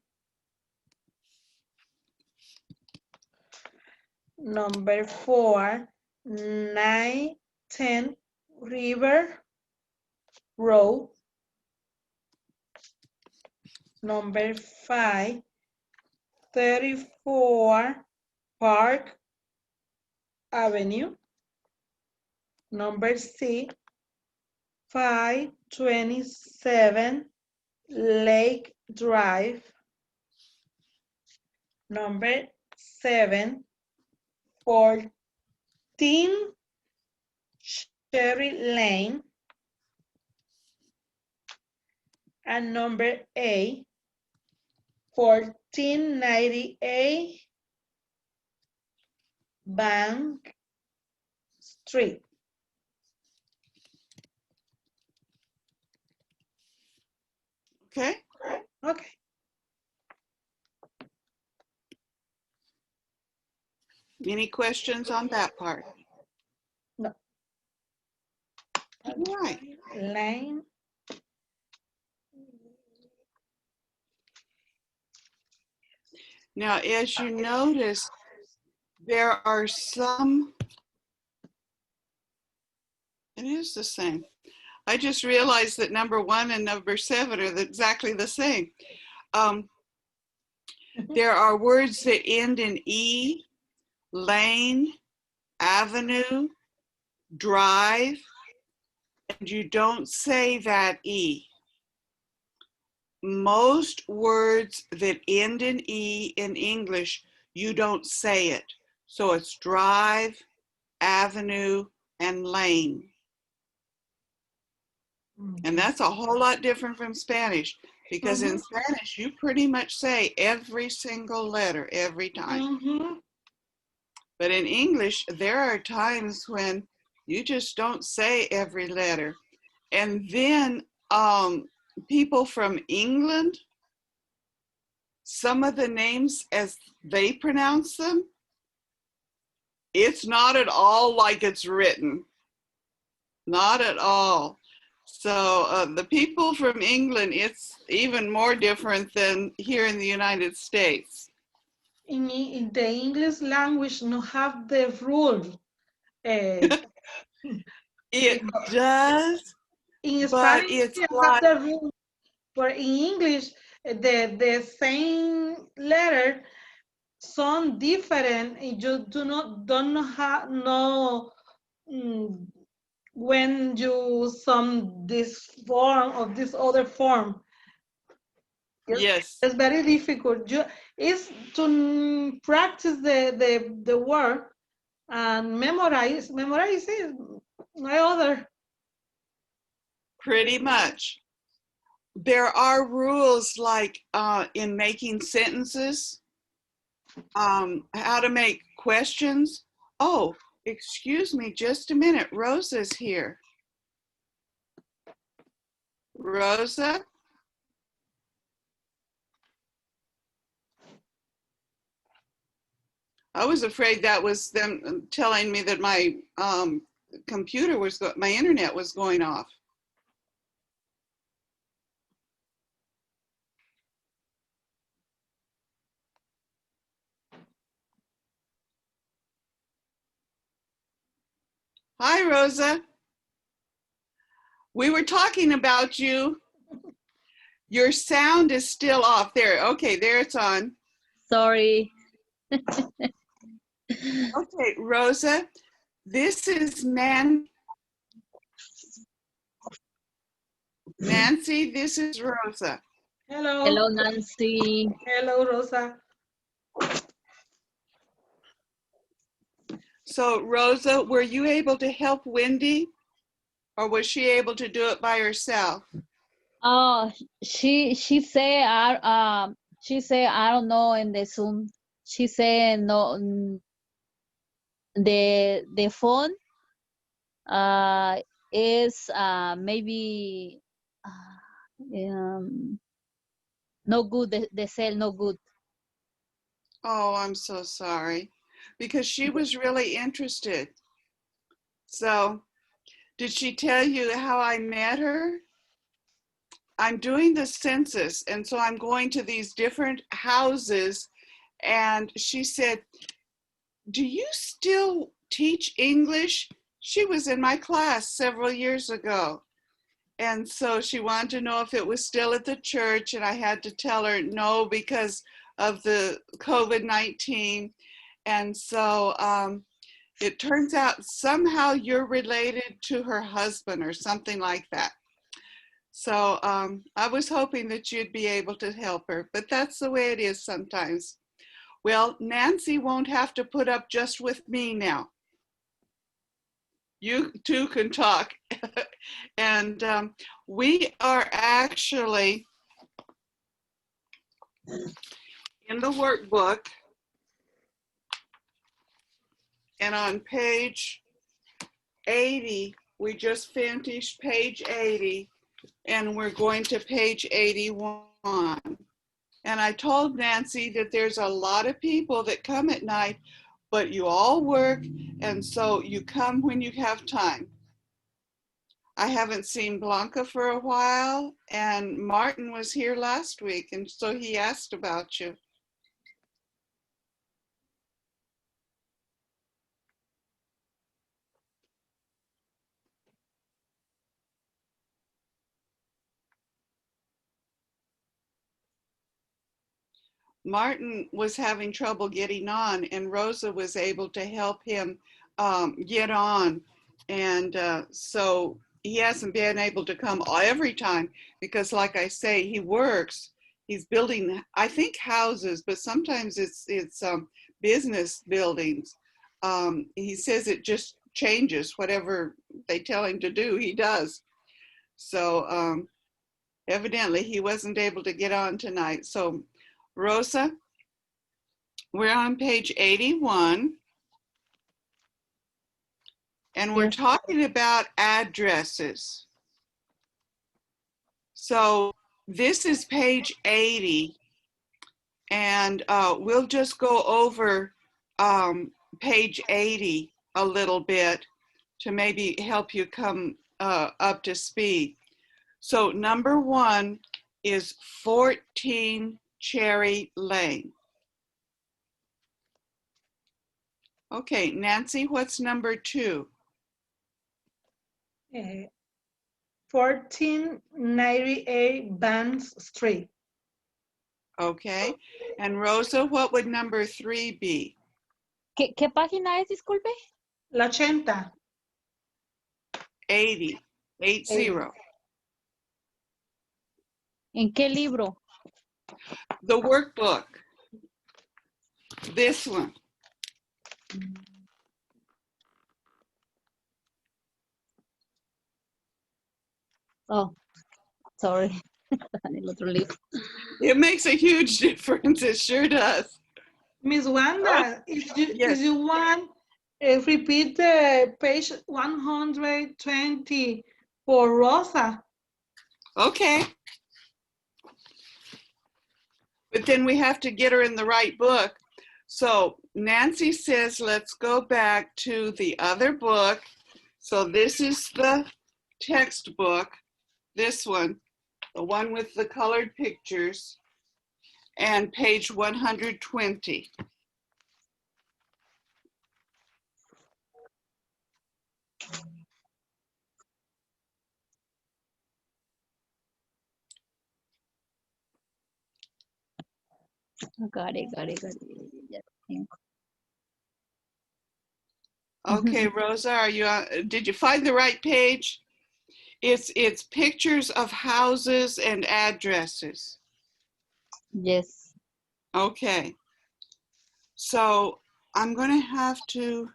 Number 4, 910 River Road. Number 5, 34 Park Avenue. Number 6, 527 Lake Drive. Number 7, 14 Cherry Lane. And number 8, 1498 Bank Street. Okay? Okay. Any questions on that part? No. All right. Lane. Now, as you notice, there are some, it is the same. I just realized that number 1 and number 7 are exactly the same. There are words that end in E, lane, avenue, drive, and you don't say that E. Most words that end in E in English, you don't say it. So it's drive, avenue, and lane. And that's a whole lot different from Spanish, because in Spanish, you pretty much say every single letter every time. But in English, there are times when you just don't say every letter. And then people from England, some of the names as they pronounce them, it's not at all like it's written. Not at all. So the people from England, it's even more different than here in the United States. In the English language, no have the rule. It does, In but Spanish, it's you like, have the rule. But in English, the same letter sound different. And you don't know when you some this form or this other form. yes, It's very difficult. It's to practice the word and memorize it. No other. pretty much. There are rules like in making sentences, how to make questions. Oh, excuse me, just a minute. Rosa's here. Rosa? I was afraid that was them telling me that my computer was, my internet was going off. Hi, Rosa. We were talking about you. Your sound is still off. There. Okay, there it's on. Sorry. Okay, Rosa, this is Nancy, this is Rosa. Hello. Hello, Nancy. Hello, Rosa. So Rosa, were you able to help Wendy, or was she able to do it by herself? Oh, she said I don't know in the Zoom. She said no, the phone is maybe um no good, the cell no good. Oh, I'm so sorry, because she was really interested. So did she tell you how I met her? I'm doing the census, and so I'm going to these different houses, and she said, do you still teach English? She was in my class several years ago. And so she wanted to know if it was still at the church, and I had to tell her no because of the COVID-19. And so it turns out somehow you're related to her husband or something like that. So I was hoping that you'd be able to help her, but that's the way it is sometimes. Well, Nancy won't have to put up just with me now. You two can talk. And we are actually in the workbook, and on page 80, we just finished page 80, and we're going to page 81. And I told Nancy that there's a lot of people that come at night, but you all work, and so you come when you have time. I haven't seen Blanca for a while, and Martin was here last week, and so he asked about you. Martin was having trouble getting on, and Rosa was able to help him get on. And so he hasn't been able to come every time because, like I say, he works. He's building, I think, houses, but sometimes it's business buildings. He says it just changes. Whatever they tell him to do, he does. So evidently he wasn't able to get on tonight. So Rosa, we're on page 81, and we're Yes. talking about addresses. So this is page 80, and we'll just go over page 80 a little bit to maybe help you come up to speed. So number 1 is 14 Cherry Lane. Okay, Nancy, what's number 2? 1498 Banks Street. Okay, and Rosa, what would number 3 be? ¿Qué página es, disculpe? La 80. 80, 80. ¿En qué libro? The workbook, this one. Oh, sorry. En el otro libro. It makes a huge difference, it sure does. Miss Wanda, yes. if you want, repeat the page 120 for Rosa. Okay. But then we have to get her in the right book. So Nancy says, let's go back to the other book. So this is the textbook, this one, the one with the colored pictures, and page 120. Got it. Yeah, thank Okay, Rosa, are you did you find the right page? It's pictures of houses and addresses. Yes. Okay. So I'm going to have to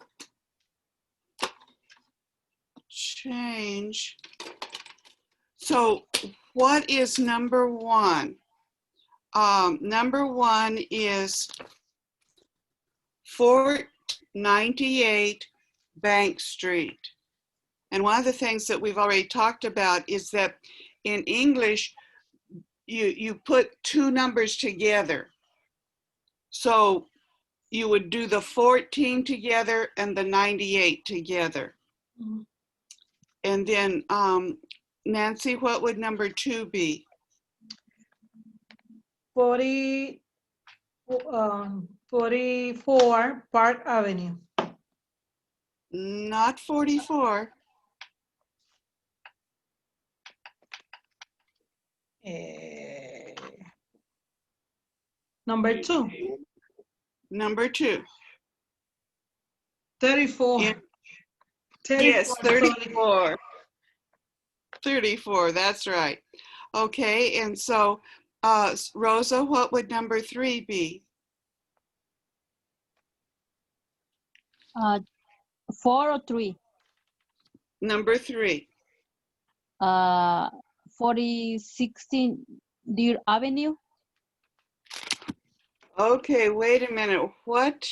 change. So what is number one? Number one is 498 Bank Street. And one of the things that we've already talked about is that in English, you put two numbers together. So you would do the 14 together and the 98 together. Mhm. And then, Nancy, what would number two be? 44 Park Avenue. Not 44. Eh, number two, Number two. 34. Yeah. 34, Yes, sorry. 34. 34, that's right. Okay, and so, Rosa, what would number three be? 4 or 3. Number three. 4016 Deer Avenue. Okay, wait a minute. What?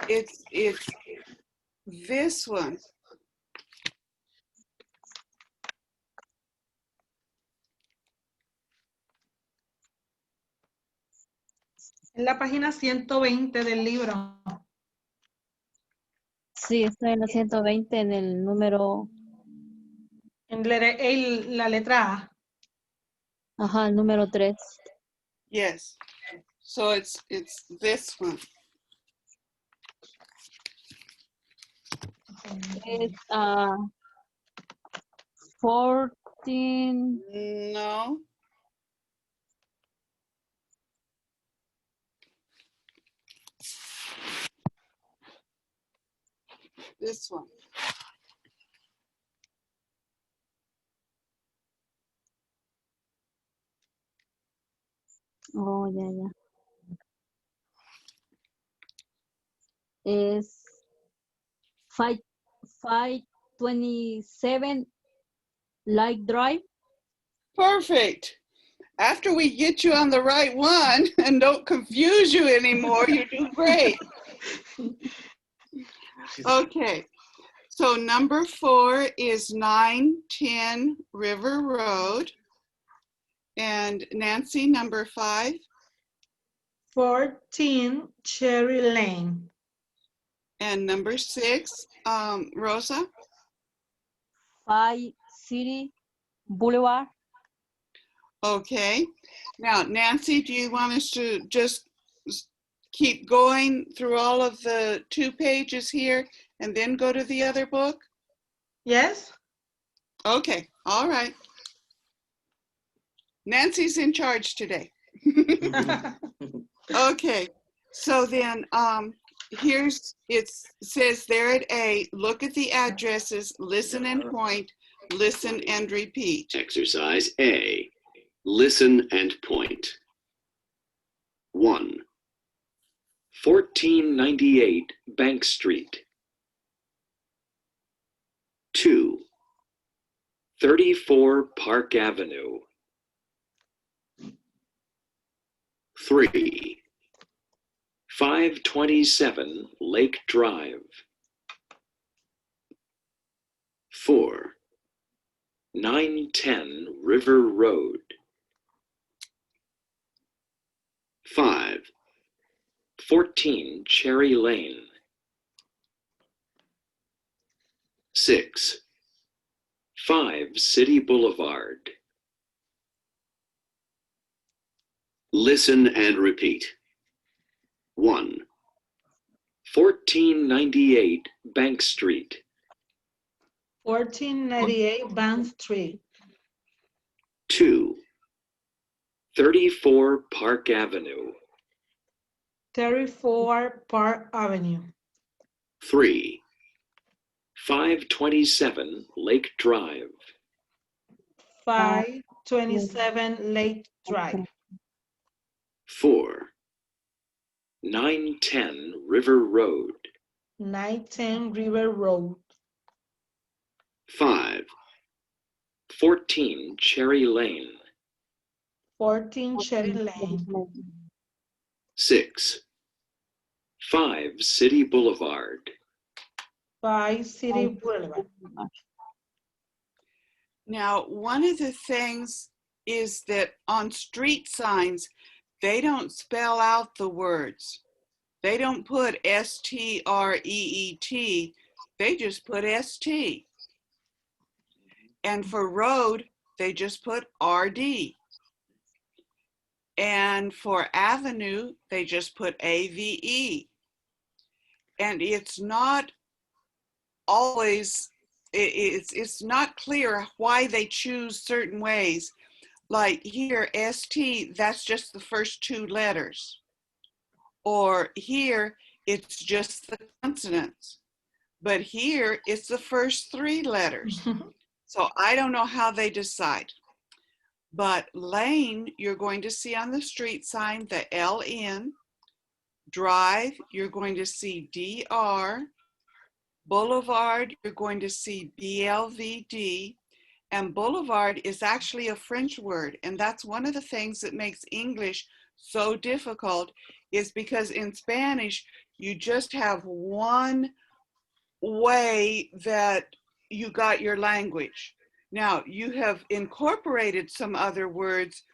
It's this one. En la página 120 del libro. Sí, estoy en la 120 en el número, En la letra A. ajá, el número 3. Yes. So it's this one. Es 14. No. This one. Oh, ya. Es 527 Light Drive. Perfect. After we get you on the right one and don't confuse you anymore, you do great. Okay. So number 4 is 910 River Road. And Nancy, number 5? 14 Cherry Lane. And number 6, Rosa? 5 City Boulevard. Okay. Now, Nancy, do you want us to just keep going through all of the 2 pages here and then go to the other book? Yes? Okay, all right. Nancy's in charge today. Okay, so then it says there at A, look at the addresses, listen and point, listen and repeat. Exercise A. Listen and point. 1. 1498 Bank Street. 2. 34 Park Avenue. 3. 527 Lake Drive. 4. 910 River Road. 5. 14 Cherry Lane. 6. 5 City Boulevard. Listen and repeat. 1. 1498 Bank Street. 1498 Bank Street. 2. 34 Park Avenue. 34 Park Avenue. 3. 527 Lake Drive. 527 Lake Drive. 4. 910 River Road. 910 River Road. 5. 14 Cherry Lane. 14 Cherry Lane. 6. 5 City Boulevard. 5 City Boulevard. Now, one of the things is that on street signs, they don't spell out the words. They don't put S-T-R-E-E-T. They just put S-T. And for road, they just put R-D. And for avenue, they just put A-V-E. And it's not always, it's not clear why they choose certain ways. Like here, ST, that's just the first 2 letters. Or here, it's just the consonants. But here, it's the first 3 letters. So I don't know how they decide. But lane, you're going to see on the street sign, the LN. Drive, you're going to see DR. Boulevard, you're going to see BLVD. And boulevard is actually a French word. And that's one of the things that makes English so difficult, is because in Spanish, you just have one way that you got your language. Now, you have incorporated some other words,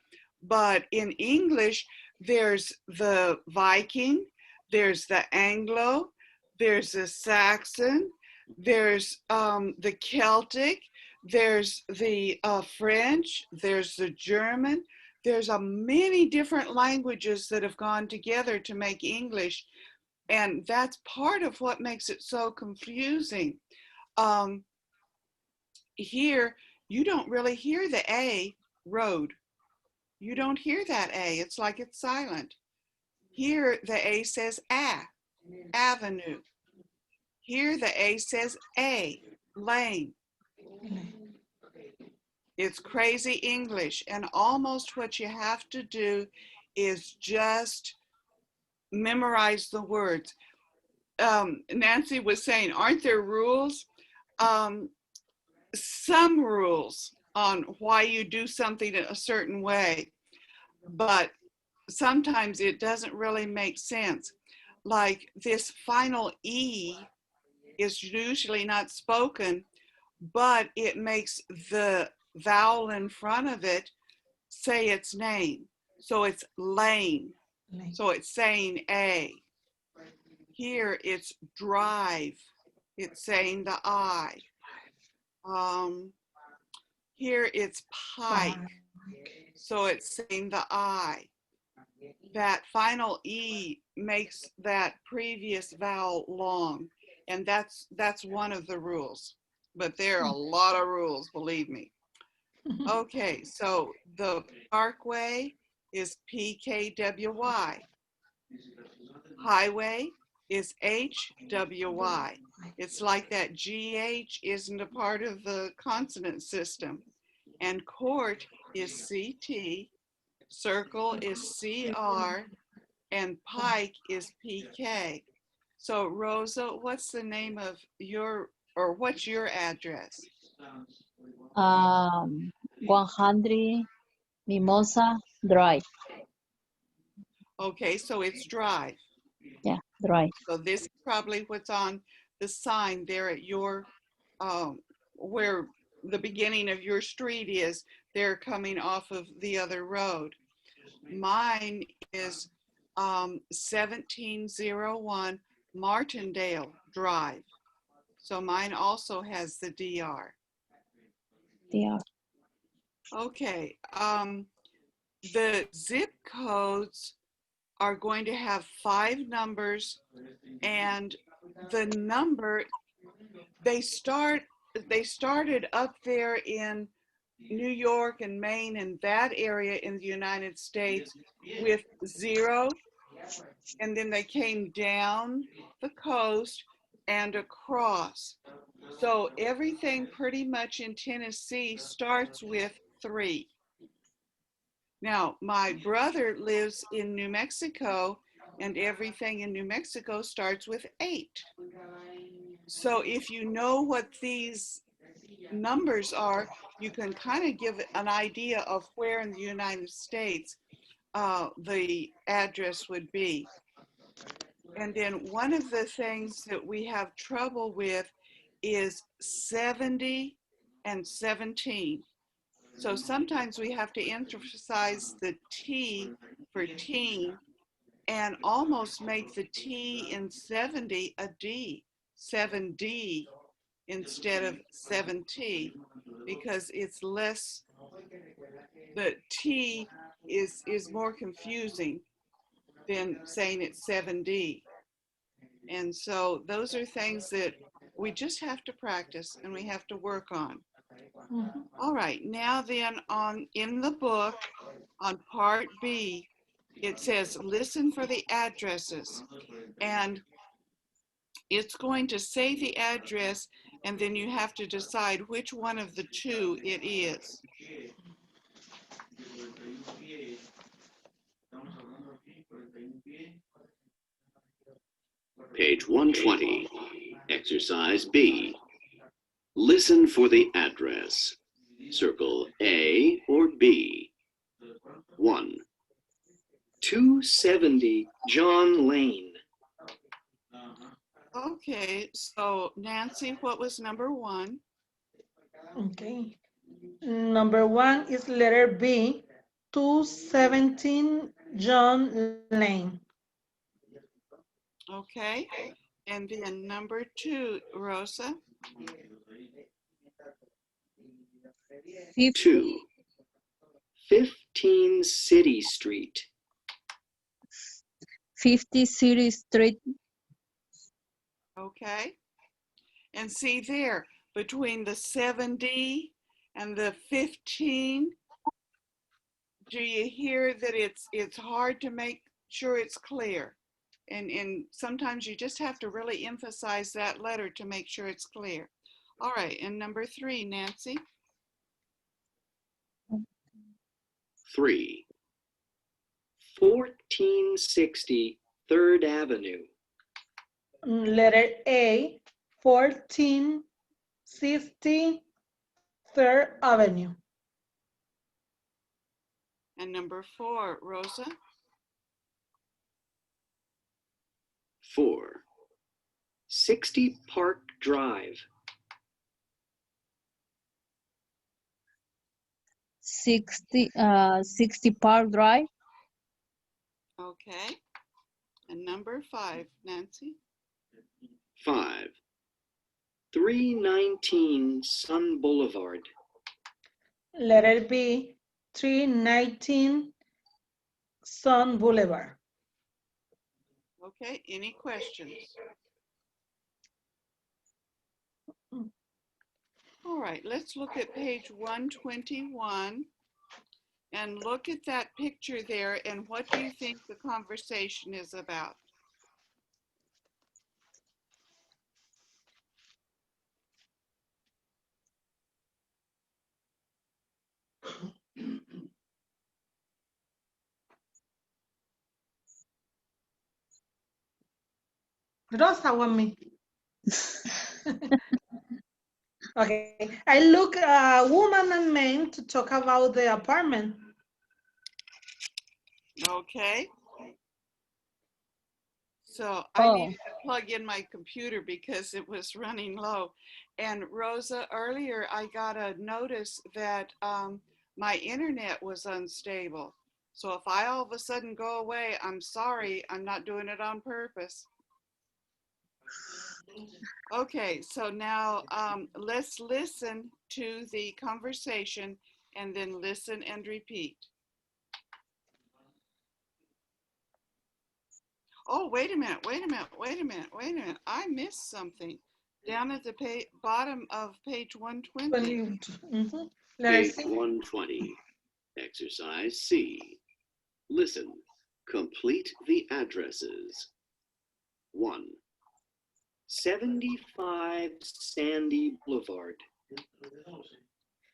but in English, there's the Viking, there's the Anglo, there's the Saxon, there's the Celtic, there's the French, there's the German. There's many different languages that have gone together to make English. And that's part of what makes it so confusing. Here, you don't really hear the A, road. You don't hear that A, it's like it's silent. Here, the A says avenue. Here, the A says A, lane. It's crazy English, and almost what you have to do is just memorize the words. Nancy was saying, aren't there rules? Some rules on why you do something a certain way, but sometimes it doesn't really make sense. Like this final E is usually not spoken, but it makes the vowel in front of it say its name. So it's lane. So it's saying A. Here it's drive. It's saying the I. Here it's pike. So it's saying the I. That final E makes that previous vowel long. And that's one of the rules. But there are a lot of rules, believe me. Okay, so the parkway is PKWY. Highway is HWY. It's like that GH isn't a part of the consonant system. And court is CT, circle is CR, and pike is PK. So Rosa, what's the name of what's your address? 100 Mimosa Drive. Okay, so it's drive. Yeah, Drive. So this is probably what's on the sign there at your, where the beginning of your street is. They're coming off of the other road. Mine is 1701 Martindale Drive. So mine also has the DR. Yeah. Okay, the zip codes are going to have 5 numbers, and the number, they start they started up there in New York and Maine and that area in the United States with 0, and then they came down the coast and across. So everything pretty much in Tennessee starts with 3. Now, my brother lives in New Mexico, and everything in New Mexico starts with 8. So if you know what these numbers are, you can kind of give an idea of where in the United States the address would be. And then one of the things that we have trouble with is 70 and 17. So sometimes we have to emphasize the T for teen and almost make the T in 70 a D, 7D instead of 7T, because it's less, the T is more confusing than saying it's 7D. And so those are things that we just have to practice and we have to work on. Mhm. All right, now then in the book on part B, it says listen for the addresses, and it's going to say the address and then you have to decide which one of the 2 it is. Page 120, exercise B. Listen for the address. Circle A or B. 1. 270 John Lane. Okay, so Nancy, what was number 1? Okay. Number 1 is letter B, 217 John Lane. Okay, and then number 2, Rosa. 2. 15 City Street. 50 City Street. Okay, and see there, between the 7D and the 15, do you hear that it's hard to make sure it's clear? And sometimes you just have to really emphasize that letter to make sure it's clear. All right, and number 3, Nancy. 3. 1460 3rd Avenue. Letter A, 1460 3rd Avenue. And number 4, Rosa. 4. 60 Park Drive. 60 Park Drive. Okay, and number 5, Nancy. 5. 319 Sun Boulevard. Letter B, 319 Sun Boulevard. Okay, any questions? All right, let's look at page 121 and look at that picture there, and what do you think the conversation is about? Rosa want me. Okay, I look woman and men to talk about the apartment. Okay. So I Oh, needed to plug in my computer because it was running low. And Rosa, earlier I got a notice that my internet was unstable. So if I all of a sudden go away, I'm sorry, I'm not doing it on purpose. Okay, so now let's listen to the conversation and then listen and repeat. Oh, wait a minute. I missed something. Down at the bottom of page 120. Letter Page C. 120. Exercise C. Listen. Complete the addresses. 1. 75 Sandy Boulevard.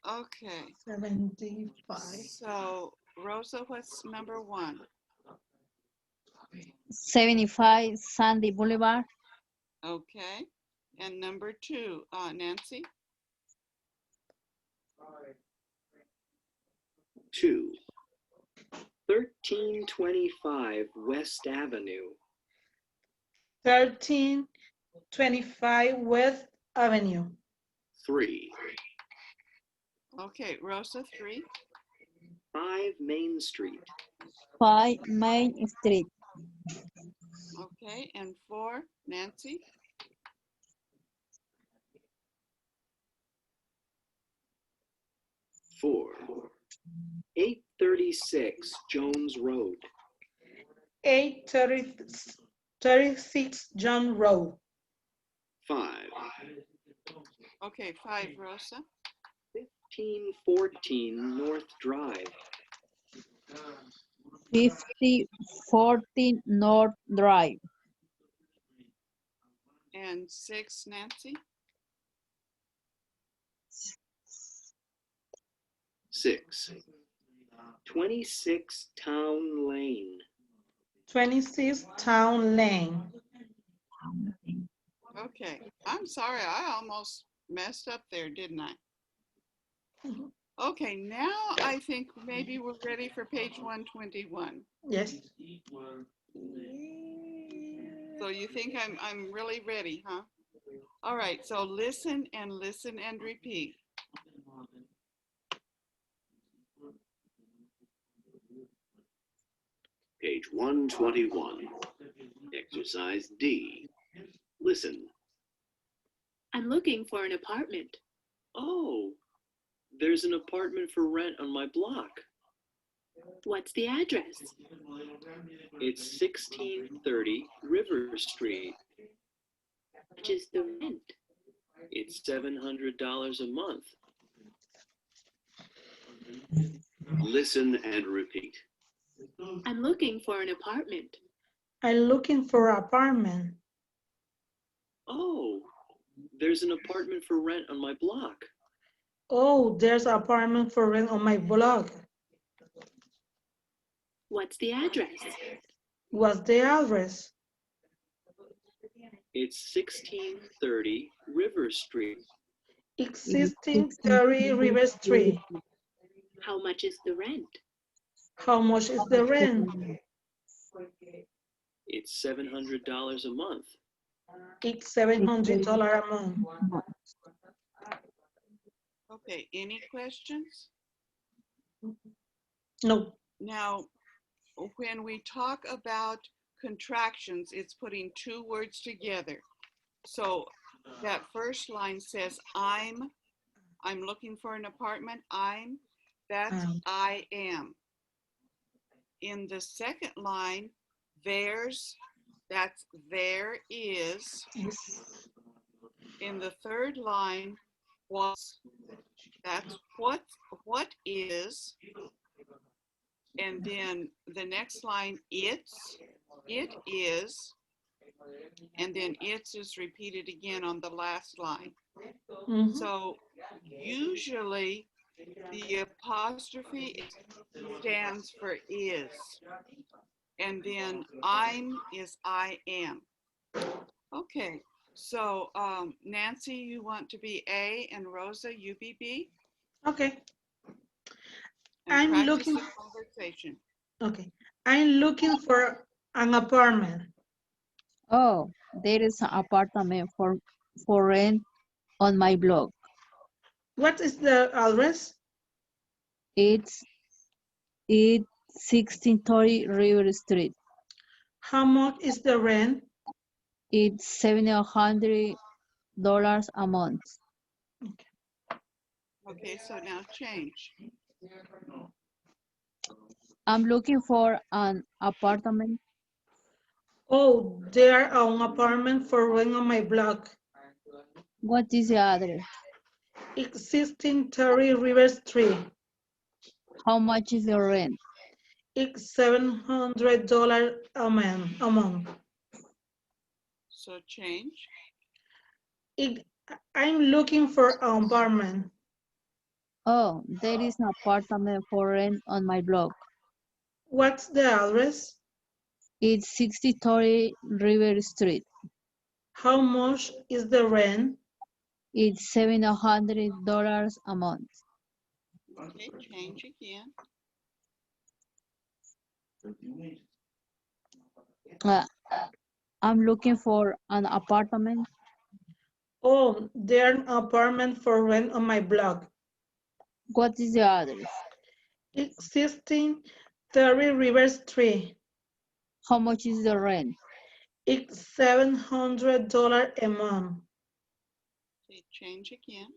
Okay. 75. So, Rosa, what's number 1? 75 Sandy Boulevard. Okay. And number 2, Nancy? 2. 1325 West Avenue. 1325 West Avenue. 3. Okay, Rosa, 3. 5 Main Street. 5 Main Street. Okay, and 4, Nancy? 4. 836 Jones Road. 836 John Road. 5. Okay, 5, Rosa. 1514 North Drive. 5014 North Drive. And 6, Nancy? 6. 26 Town Lane. 26 Town Lane. Okay, I'm sorry, I almost messed up there, didn't I? Okay, now I think maybe we're ready for page 121. Yes. So you think I'm really ready, huh? All right, so listen and repeat. Page 121. Exercise D. Listen. I'm looking for an apartment. Oh, there's an apartment for rent on my block. What's the address? It's 1630 River Street. How much is the rent? It's $700 a month. Listen and repeat. I'm looking for an apartment. I'm looking for an apartment. Oh, there's an apartment for rent on my block. Oh, there's an apartment for rent on my block. What's the address? What's the address? It's 1630 River Street. 1630 River Street. How much is the rent? How much is the rent? It's $700 a month. It's $700 a month. Okay, any questions? No. Now, when we talk about contractions, it's putting 2 words together. So that first line says, I'm looking for an apartment. That's I am. In the second line, that's there is. In the third line, that's what is. And then the next line, it is. And then it's is repeated again on the last line. So usually the apostrophe stands for is. And then I'm is I am. Okay, so Nancy, you want to be A, and Rosa, you be B? Okay. And I'm practice looking. the conversation. Okay. I'm looking for an apartment. Oh, there is an apartment for rent on my block. What is the address? It's 1630 River Street. How much is the rent? It's $700 a month. Okay, so now change. I'm looking for an apartment. Oh, there are an apartment for rent on my block. What is the address? Existing 30 River Street. How much is the rent? It's $700 a month. So change. It, I'm looking for an apartment. Oh, there is an apartment for rent on my blog. What's the address? It's 6030 River Street. How much is the rent? It's $700 a month. Okay, change again. I'm looking for an apartment. Oh, there's an apartment for rent on my blog. What is the address? Existing 30 River Street. How much is the rent? It's $700 a month. Okay, change again.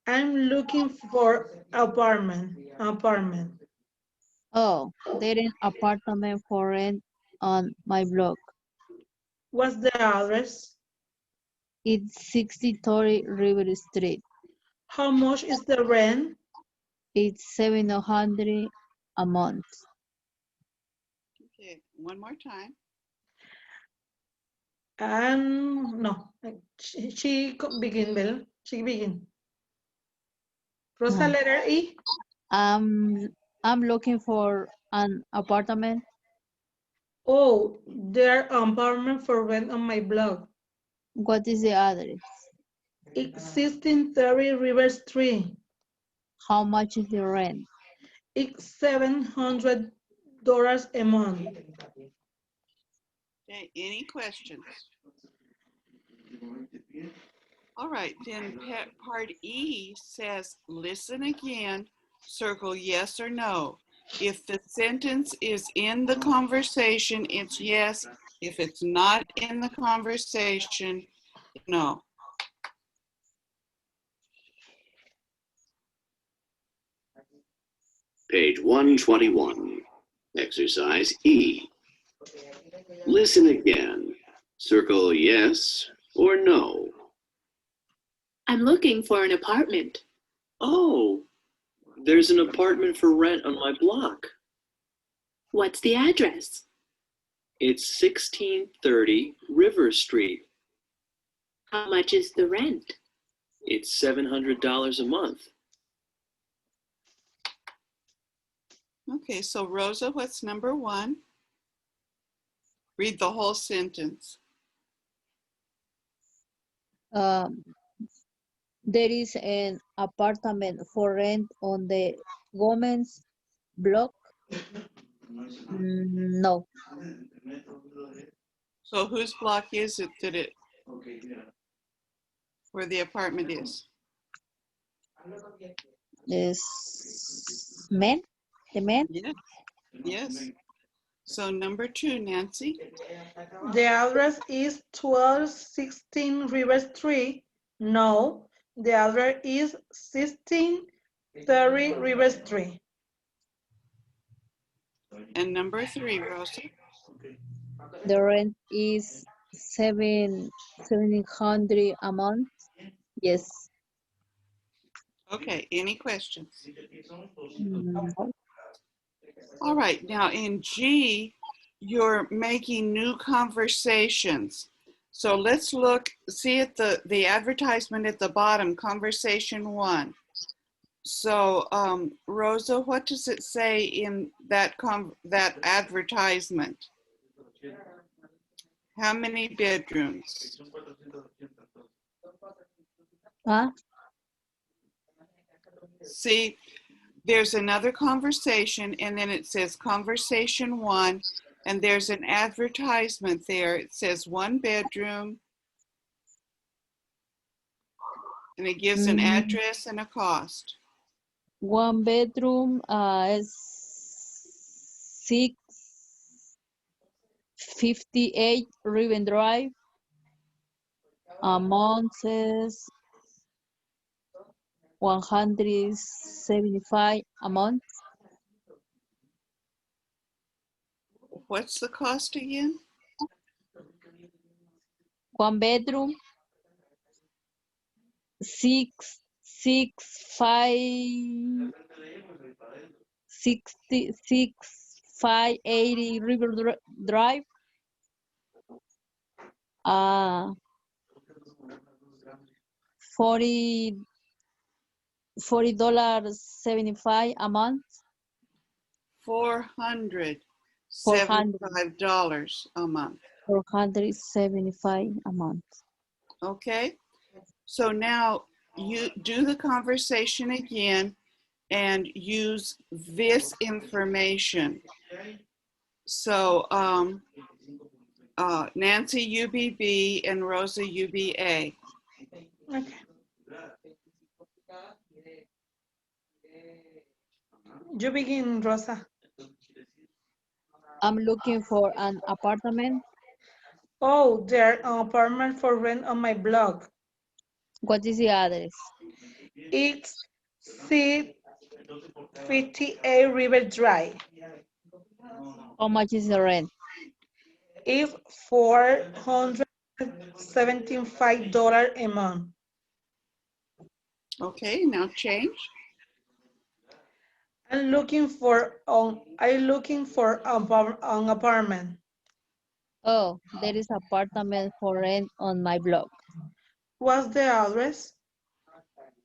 I'm looking for apartment. Oh, there is an apartment for rent on my blog. What's the address? It's 6030 River Street. How much is the rent? It's $700 a month. Okay, one more time. And no, she begin, Bella. She begin. Rosa, letter E. I'm looking for an apartment. Oh, there are apartment for rent on my blog. What is the address? Existing 30 River Street. How much is the rent? It's $700 a month. Okay, any questions? All right, then part E says, listen again, circle yes or no. If the sentence is in the conversation, it's yes. If it's not in the conversation, no. Page 121. Exercise E. Listen again. Circle yes or no. I'm looking for an apartment. Oh, there's an apartment for rent on my block. What's the address? It's 1630 River Street. How much is the rent? It's $700 a month. Okay, so Rosa, what's number one? Read the whole sentence. There is an apartment for rent on the women's block. No. So whose block is it where the apartment is? Is men? The men? Yes. Yes. So number two, Nancy. The address is 1216 River Street. No, the address is 1630 River Street. And number three, Rosa. The rent is $700 a month. Yes. Okay, any questions? No. All right, now in G, you're making new conversations. So let's look, see at the advertisement at the bottom, conversation one. So Rosa, what does it say in that advertisement? How many bedrooms? Huh? See, there's another conversation and then it says conversation one and there's an advertisement there. It says 1 bedroom and it gives an address and a cost. 1 bedroom is 658 Ribbon Drive. A month is 175 a month. What's the cost again? 1 bedroom $6,580 River Drive. Uh, 40 $75 a month. $475 a month. 475 a month. Okay. So now you do the conversation again and use this information. So Nancy UBB and Rosa UBA. Okay. You begin, Rosa. I'm looking for an apartment. Oh, there an apartment for rent on my blog. What is the address? It's C58 River Drive. How much is the rent? It's $475 a month. Okay, now change. I'm looking for an apartment. Oh, there is apartment for rent on my blog. What's the address?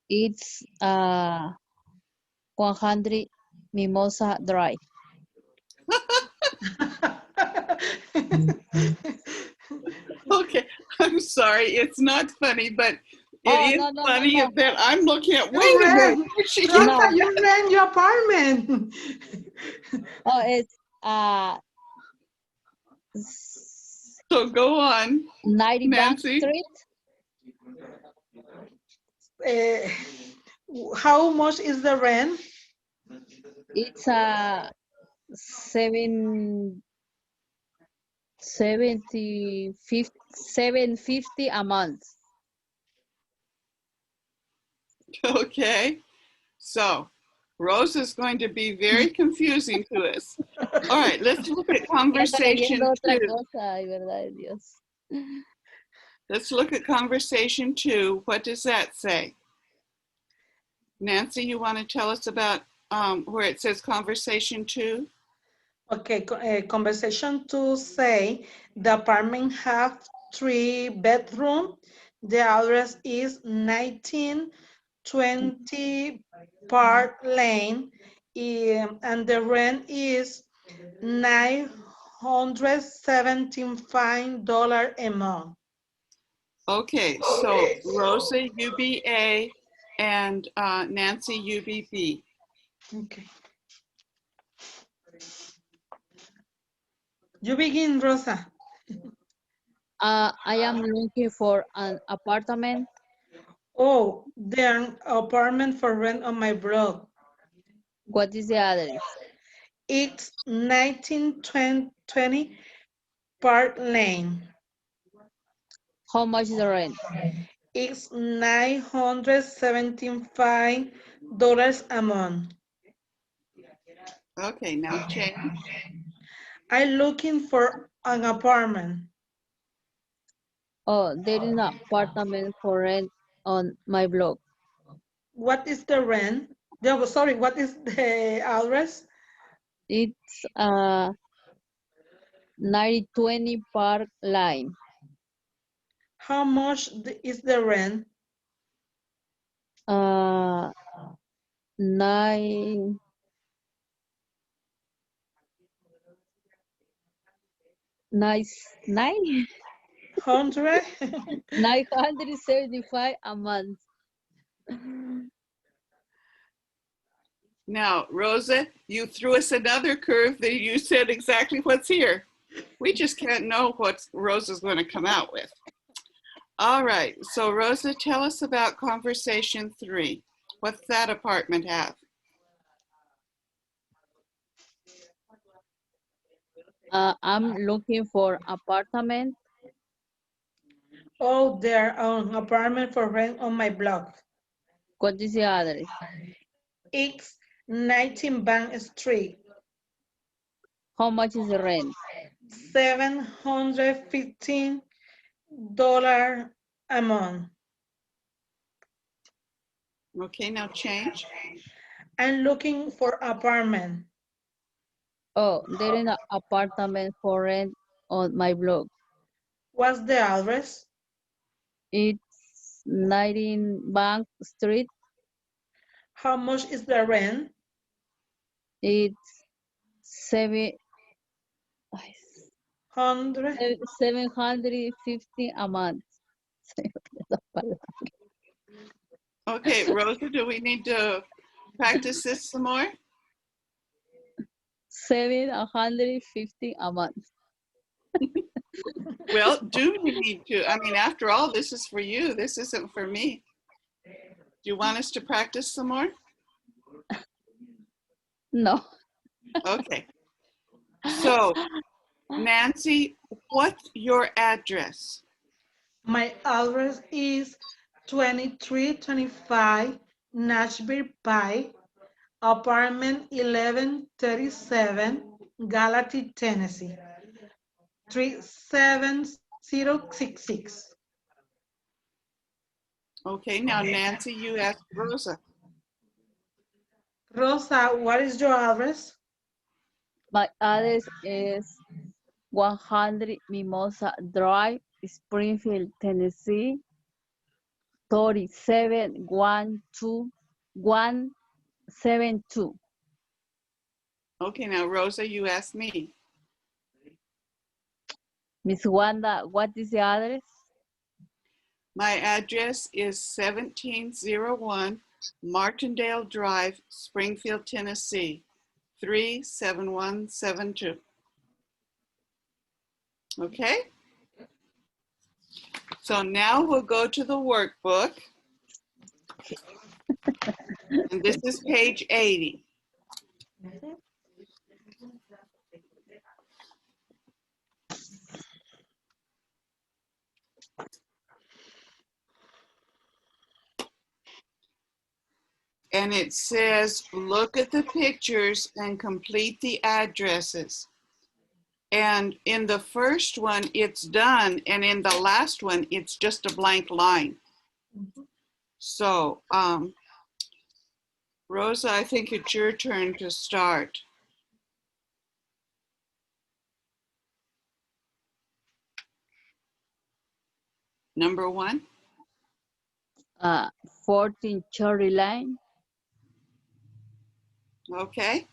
It's 100 Mimosa Drive. Okay, I'm sorry, it's not funny, but it Oh, is no. funny that I'm looking at, You wait a minute, rent, where'd she Rosa, get No. you rent your apartment. Oh, it's So go on, 90 Bank Nancy. Street. Uh, how much is the rent? It's 750 a month. Okay, so Rose is going to be very confusing to us. All right, let's look at Ando conversation leyendo otra 2. cosa, ay, verdad de Dios. Let's look at conversation 2. What does that say? Nancy, you want to tell us about where it says conversation 2? Okay, conversation to say the apartment have 3 bedroom. The address is 1920 Park Lane, and the rent is $975 a month. Okay, so Rosa UBA and Nancy UBB. Okay. You begin, Rosa. I am looking for an apartment. Oh, there apartment for rent on my blog. What is the address? It's 1920 Park Lane. How much is the rent? It's $975 a month. Okay, now change. I'm looking for an apartment. Oh, there is an apartment for rent on my blog. What is the rent? Yeah, sorry, what is the address? It's 920 Park Line. How much is the rent? Nine 100? 975 a month. Now, Rosa, you threw us another curve that you said exactly what's here. We just can't know what Rosa's going to come out with. All right, so Rosa, tell us about conversation 3. What's that apartment have? I'm looking for apartment. Oh, there an apartment for rent on my blog. What is the address? It's 19 Bank Street. How much is the rent? $715 a month. Okay, now change. I'm looking for apartment. Oh, there is an apartment for rent on my blog. What's the address? It's 19 Bank Street. How much is the rent? It's seven, 100. 750 a month. Okay, Rosa, do we need to practice this some more? 750 a month. Well, do we need to? I mean, after all, this is for you. This isn't for me. Do you want us to practice some more? No. Okay. So, Nancy, what's your address? My address is 2325 Nashville Pike, apartment 1137, Gallatin, Tennessee, 37066. Okay, now Nancy, you ask Rosa. Rosa, what is your address? My address is 100 Mimosa Drive, Springfield, Tennessee, 3712172. Okay, now Rosa, you ask me. Miss Wanda, what is the address? My address is 1701 Martindale Drive, Springfield, Tennessee, 37172. Okay? So now we'll go to the workbook. And this is page 80. And it says, look at the pictures and complete the addresses. And in the first one, it's done. And in the last one, it's just a blank line. So, Rosa, I think it's your turn to start. Number 1. 14 Cherry Lane. Okay.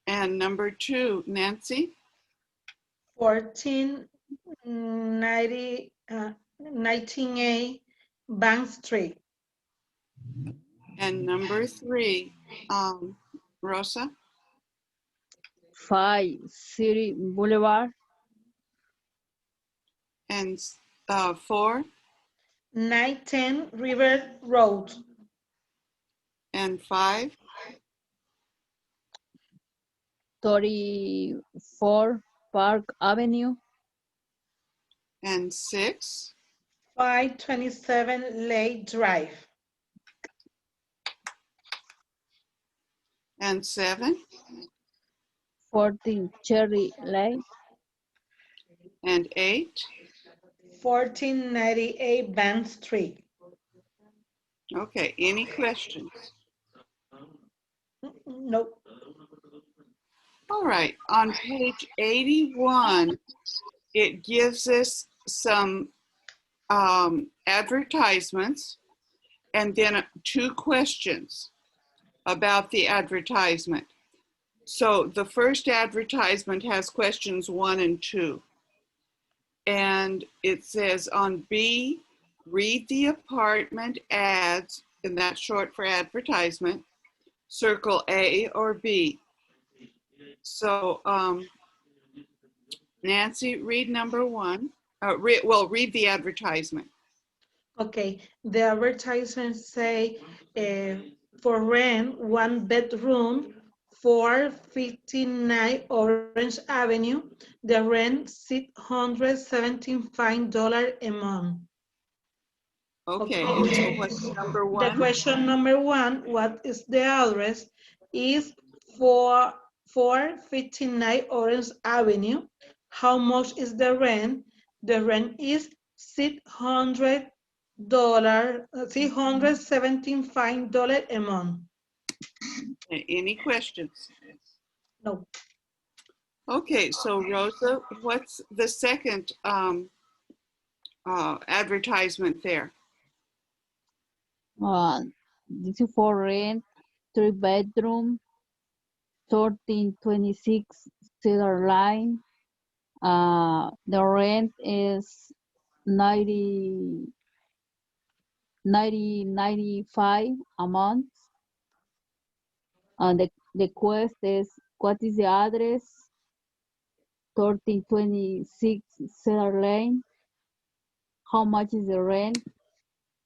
And number 2, Nancy. 1490, 19A Bank Street. And number 3, Rosa. 5 City Boulevard. And 4. 910 River Road. And 5. 34 Park Avenue. And 6. 527 Lake Drive. And 7. 14 Cherry Lane. And 8. 1498 Bank Street. Okay, any questions? Nope. All right, on page 81, it gives us some advertisements and then 2 questions about the advertisement. So the first advertisement has questions 1 and 2. And it says on B, read the apartment ads, and that's short for advertisement, circle A or B. So Nancy, read number 1. Read the advertisement. Okay, the advertisements say for rent, 1 bedroom, 459 Orange Avenue. The rent $675 a month. Okay, Okay. and so what's number The 1? question number 1, what is the address? Is 459 Orange Avenue. How much is the rent? The rent is $675. $375 a month. Any questions? No. Okay, so Rosa, what's the second advertisement there? This is for rent, 3-bedroom, 1326 Cedar Line. The rent is 95 a month. The quest is, what is the address? 1326 Cedar Lane. How much is the rent?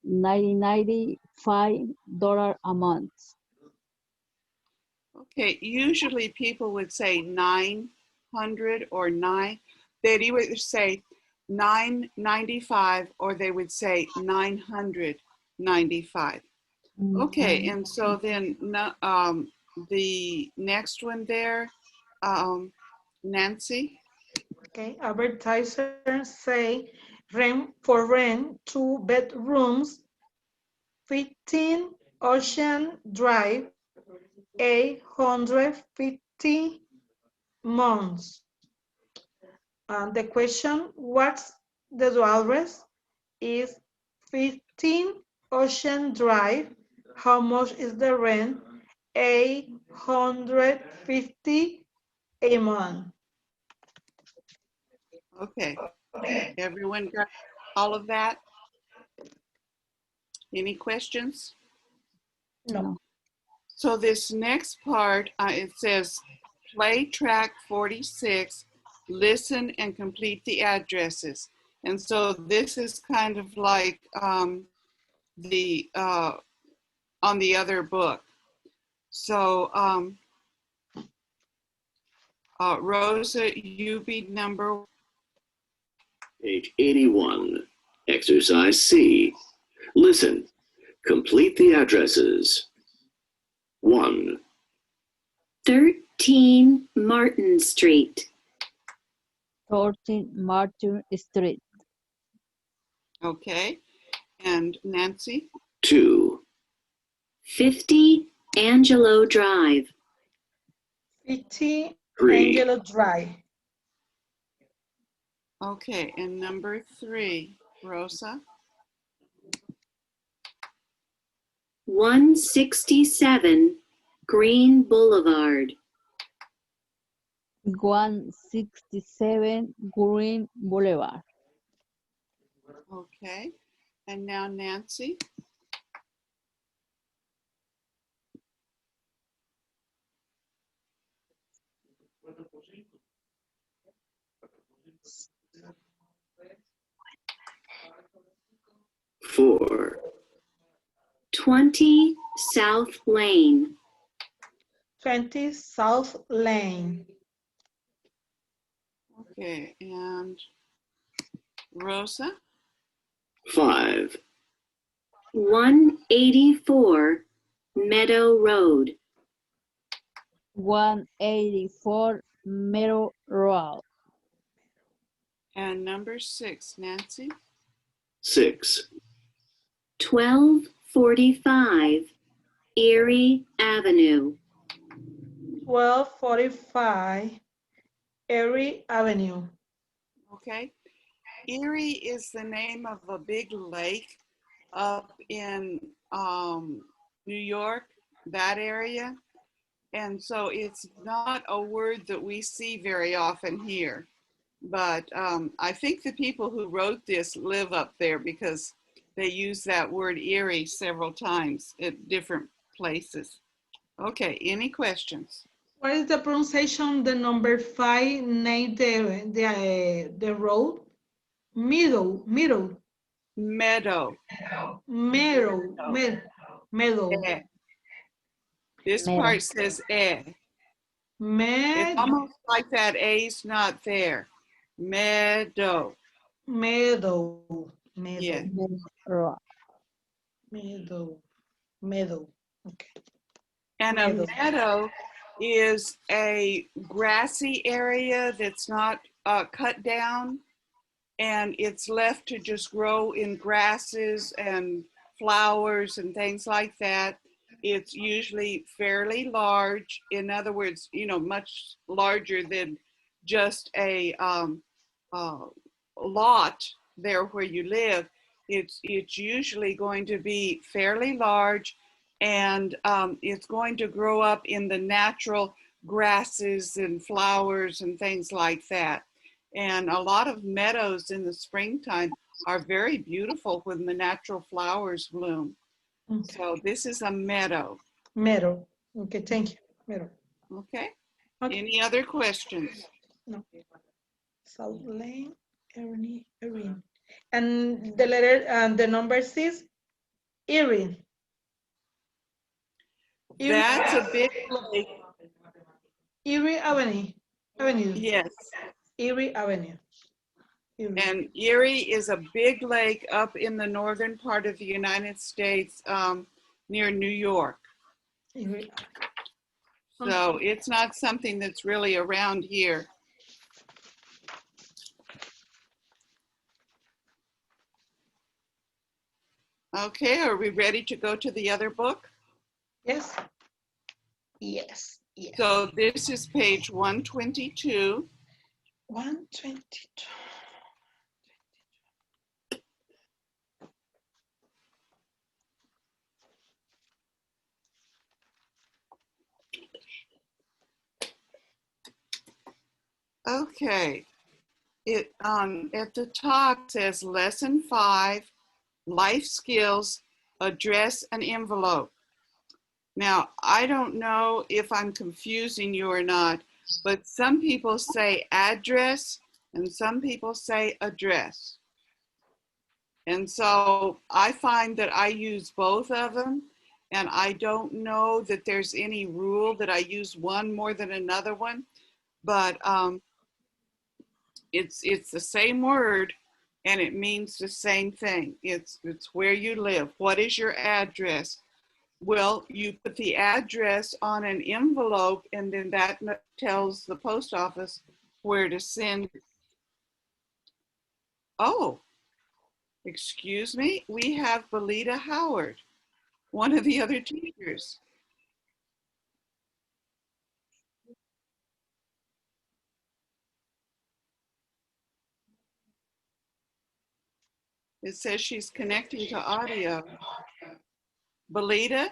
$95 a month. Okay, usually people would say 900 or 9. They'd either say 995 or they would say 995. Okay, and so then the next one there, Nancy. Okay, advertisers say rent 2 bedrooms, 15 Ocean Drive, 850 months. And the question, what's the address? Is 15 Ocean Drive. How much is the rent? 850 a month. Okay, everyone got all of that? Any questions? No. So this next part, it says play track 46, listen and complete the addresses. And so this is kind of like the on the other book. So Rosa, you be number. Page 81. Exercise C. Listen. Complete the addresses. 1, 13 Martin Street. 13 Martin Street. Okay, and Nancy? 2, 50 Angelo Drive. 50 3, Angelo Drive. Okay, and number 3, Rosa? 167 Green Boulevard. 167 Green Boulevard. Okay, and now Nancy? 4, 20 South Lane. 20 South Lane. Okay, and Rosa? 5, 184 Meadow Road. 184 Meadow Road. And number 6, Nancy? 6, 1245 Erie Avenue. 1245 Erie Avenue. Okay. Erie is the name of a big lake up in New York, that area. And so it's not a word that we see very often here. But I think the people who wrote this live up there because they use that word Erie several times at different places. Okay, any questions? What is the pronunciation? The number 5 name the road? Meadow. Meadow. Meadow. Eh. This Meadow. part says eh. It's almost like that A's not there. Meadow. Meadow. Yeah. Road. Meadow. Okay. And Meadow. a meadow is a grassy area that's not cut down. and it's left to just grow in grasses and flowers and things like that. It's usually fairly large. In other words, you know, much larger than just a lot there where you live. It's usually going to be fairly large, and it's going to grow up in the natural grasses and flowers and things like that. And a lot of meadows in the springtime are very beautiful when the natural flowers bloom. Okay. So this is a meadow. Meadow. Okay, thank you. Meadow. Okay. Okay. Any other questions? No. South Lane, Erin. And the letter and the number is Erin. That's a big lake. Erie Avenue. Yes. Erie Avenue. Erie. And Erie is a big lake up in the northern part of the United States, near New York. Erie. So it's not something that's really around here. Okay, are we ready to go to the other book? Yes. Yes. Yes. So this is page 122. 122. Okay, it at the top says lesson 5, life skills, address an envelope. Now, I don't know if I'm confusing you or not, but some people say address and some people say address. And so I find that I use both of them, and I don't know that there's any rule that I use one more than another one, but it's the same word and it means the same thing. It's where you live. What is your address? Well, you put the address on an envelope and then that tells the post office where to send. Oh, excuse me, we have Belita Howard, one of the other teachers. It says she's connecting to audio. Belita?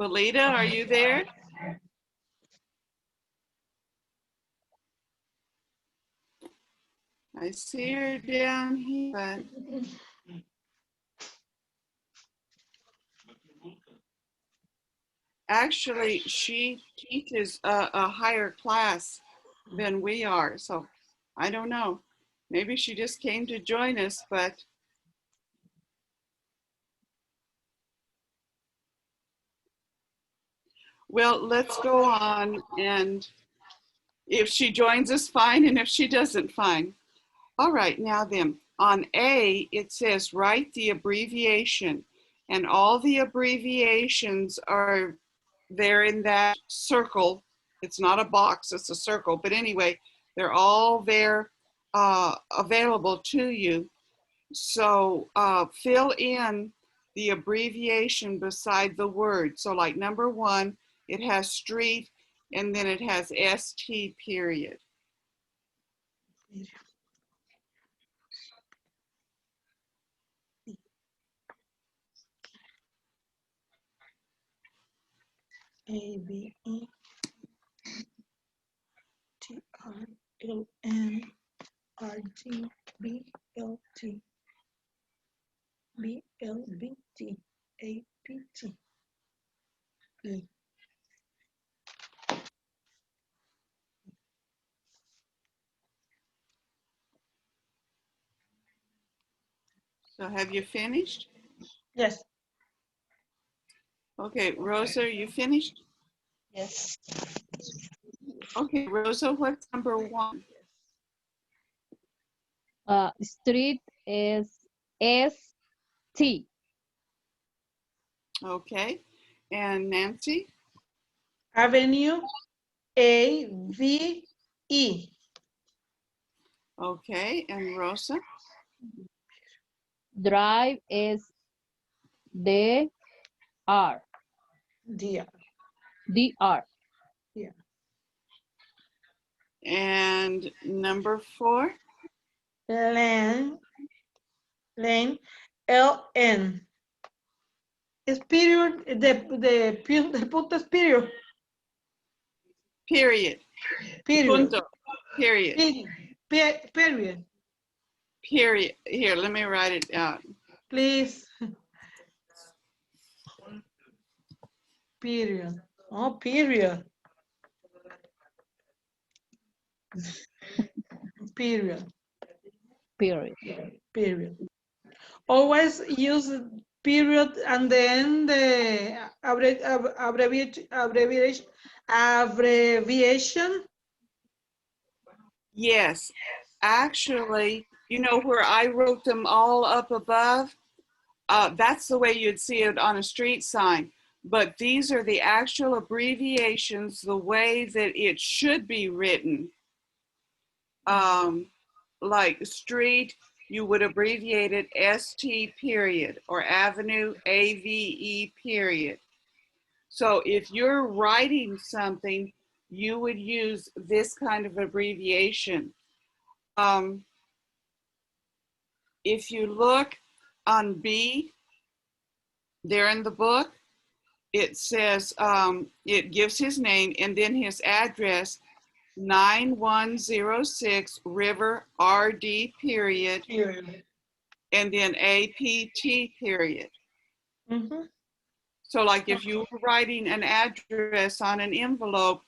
Belita, are you there? I see her down here, but actually she teaches a higher class than we are. So I don't know. Maybe she just came to join us, but well, let's go on, and if she joins us, fine, and if she doesn't, fine. All right, now then, on A, it says write the abbreviation, and all the abbreviations are there in that circle. It's not a box, it's a circle, but anyway, they're all there available to you. So fill in the abbreviation beside the word. So like number 1, it has street, and then it has ST period. ABETRLNRGBLT BLBT APT E. So have you finished? Yes. Okay, Rosa, are you finished? Yes. Okay, Rosa, what's number 1? Street is ST. Okay. And Nancy? Avenue, A-V-E. Okay. And Rosa? Drive is D-R. Dear. D-R. Yeah. And number 4? Lane, L-N. Es period, the punto es period. Period. Period. Punto. Period. Period. Period. Here, let me write it out. Please. Period. Oh, period. Period. Period. Period. Always use period and then the abbreviation. Yes. Actually, you know where I wrote them all up above? That's the way you'd see it on a street sign. But these are the actual abbreviations, the way that it should be written. Like street, you would abbreviate it ST period, or avenue, AVE period. So if you're writing something, you would use this kind of abbreviation. If you look on B, there in the book, it says, it gives his name and then his address, 9106 River RD period, and then APT period. Mm-hmm. So like if you were writing an address on an envelope,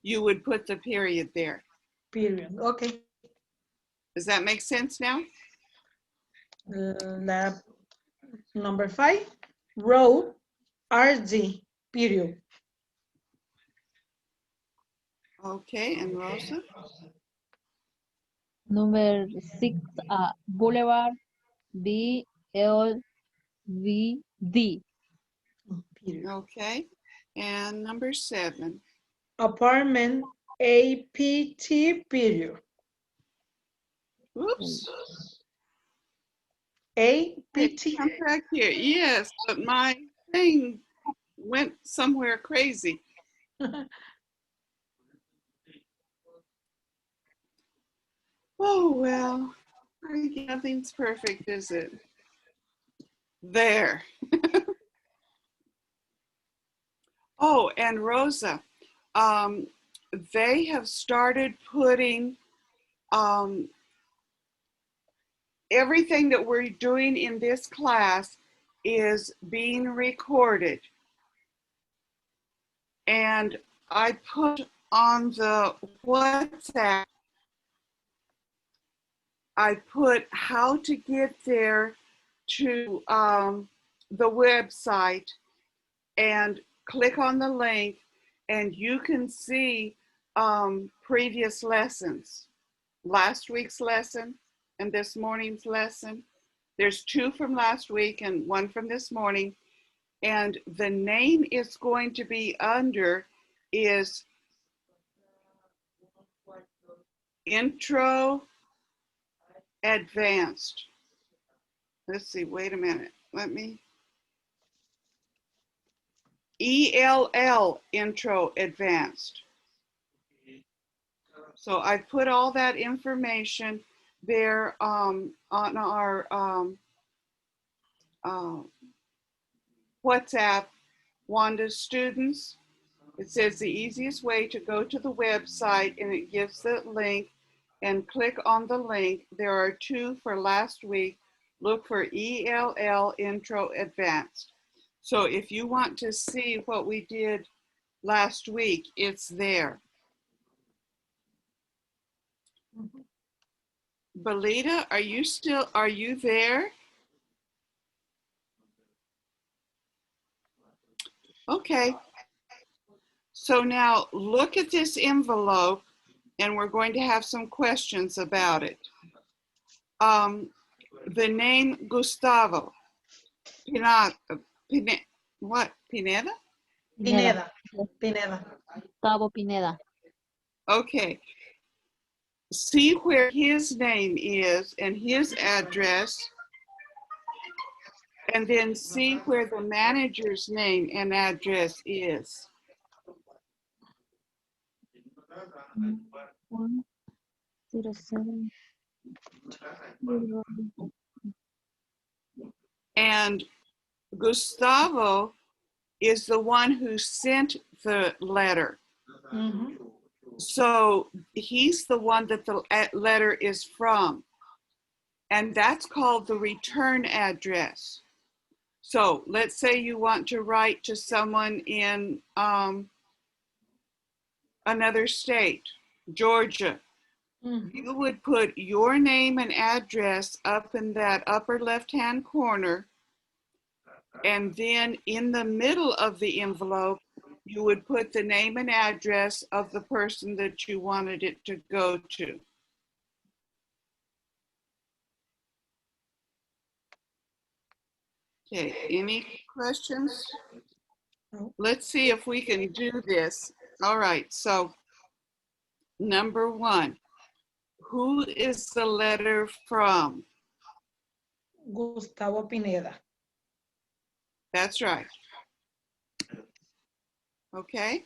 you would put the period there. Period. Okay. Does that make sense now? Number 5, road, RD, period. Okay, and Rosa? Number 6, Boulevard, B-L-V-D. Period. Okay, and number 7. Apartment, APT, period. Oops. APT. Come back here. Yes, but my thing went somewhere crazy. Oh, well, nothing's perfect, is it? There. Oh, and Rosa, they have started putting everything that we're doing in this class is being recorded. And I put on the WhatsApp, I put how to get there to the website and click on the link, and you can see previous lessons, last week's lesson and this morning's lesson. There's 2 from last week and 1 from this morning. And the name it's going to be under is Intro Advanced. Let's see, wait a minute. Let me. ELL Intro Advanced. So I put all that information there on our WhatsApp, Wanda students. It says the easiest way to go to the website, and it gives the link, and click on the link. There are 2 for last week. Look for ELL Intro Advanced. So if you want to see what we did last week, it's there. Belita, are you there? Okay. So now look at this envelope, and we're going to have some questions about it. The name Gustavo, What, Pineda? Pineda. Pineda. Gustavo Pineda. Okay. See where his name is and his address, and then see where the manager's name and address is. 107. And Gustavo is the one who sent the letter. Mhm. So he's the one that the letter is from. And that's called the return address. So let's say you want to write to someone in another state, Georgia. Mhm. You would put your name and address up in that upper left-hand corner. And then in the middle of the envelope, you would put the name and address of the person that you wanted it to go to. Okay, any questions? No. Let's see if we can do this. All right, so number 1, who is the letter from? Gustavo Pineda. That's right. Okay.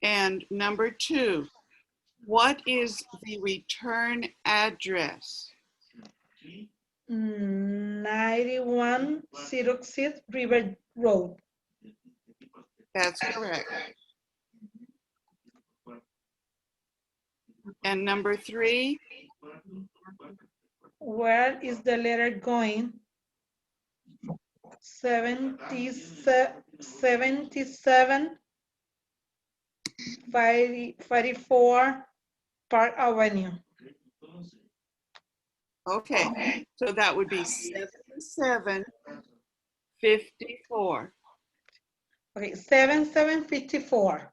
And number 2, what is the return address? 9106 River Road. That's correct. And number 3, Where is the letter going? 77 54 Park Avenue. okay, so that would be 7754. Okay, 7754.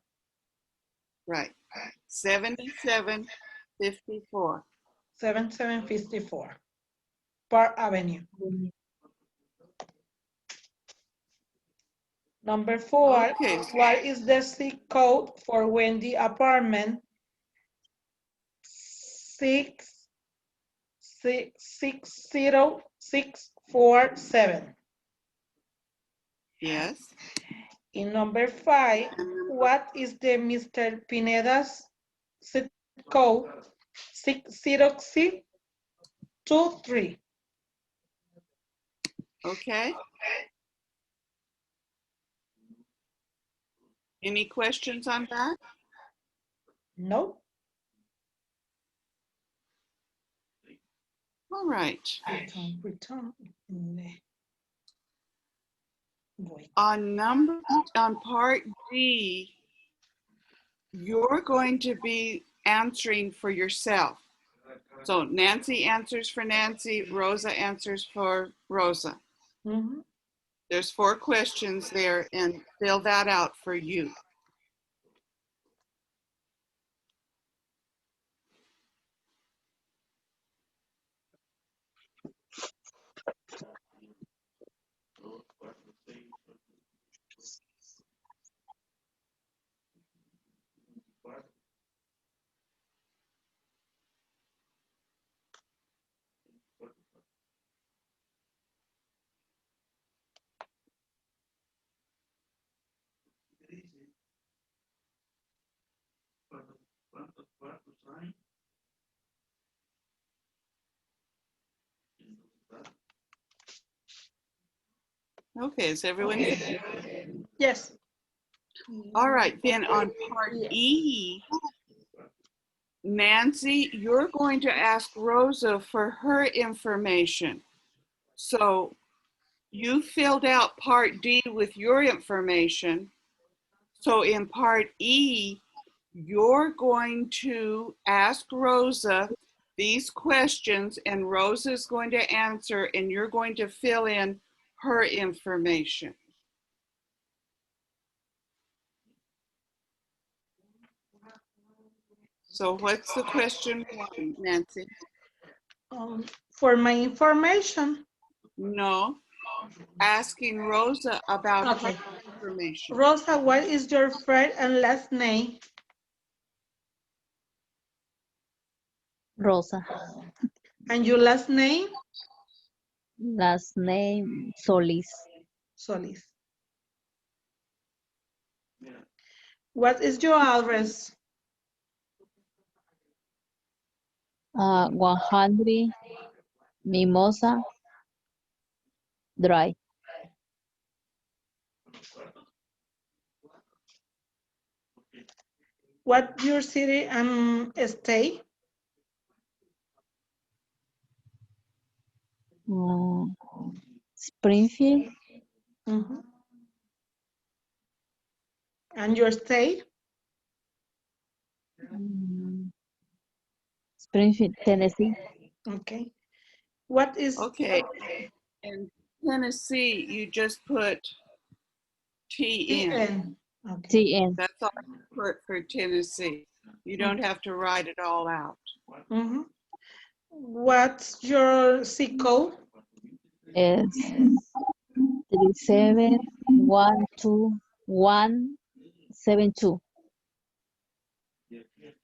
Right, 7754. 7754 Park Avenue. Number 4, Okay. what is the zip code for Wendy apartment? 60647. Yes. In number 5, what is the Mr. Pineda's zip code? 60623. Okay. Any questions on that? No? All right. Return. Wait. On part D, you're going to be answering for yourself. So Nancy answers for Nancy, Rosa answers for Rosa. Mhm. There's 4 questions there, and fill that out for you. Okay, is everyone? Yes. All right, then on part E, Nancy, you're going to ask Rosa for her information. So you filled out part D with your information. So in part E, you're going to ask Rosa these questions, and Rosa's going to answer, and you're going to fill in her information. So what's the question 1, Nancy? For my information. No, asking Rosa about Okay. her information. Rosa, what is your first and last name? Rosa. And your last name? Last name Solis. Solis. What is your address? 100 Mimosa Drive. What your city and state? Springfield. Mhm. And your state? Springfield, Tennessee. Okay. What is Okay, in Tennessee, you just put TN. TN? Okay. TN. That's all you put for Tennessee. You don't have to write it all out. Mhm. What's your zip code? Is 3712172.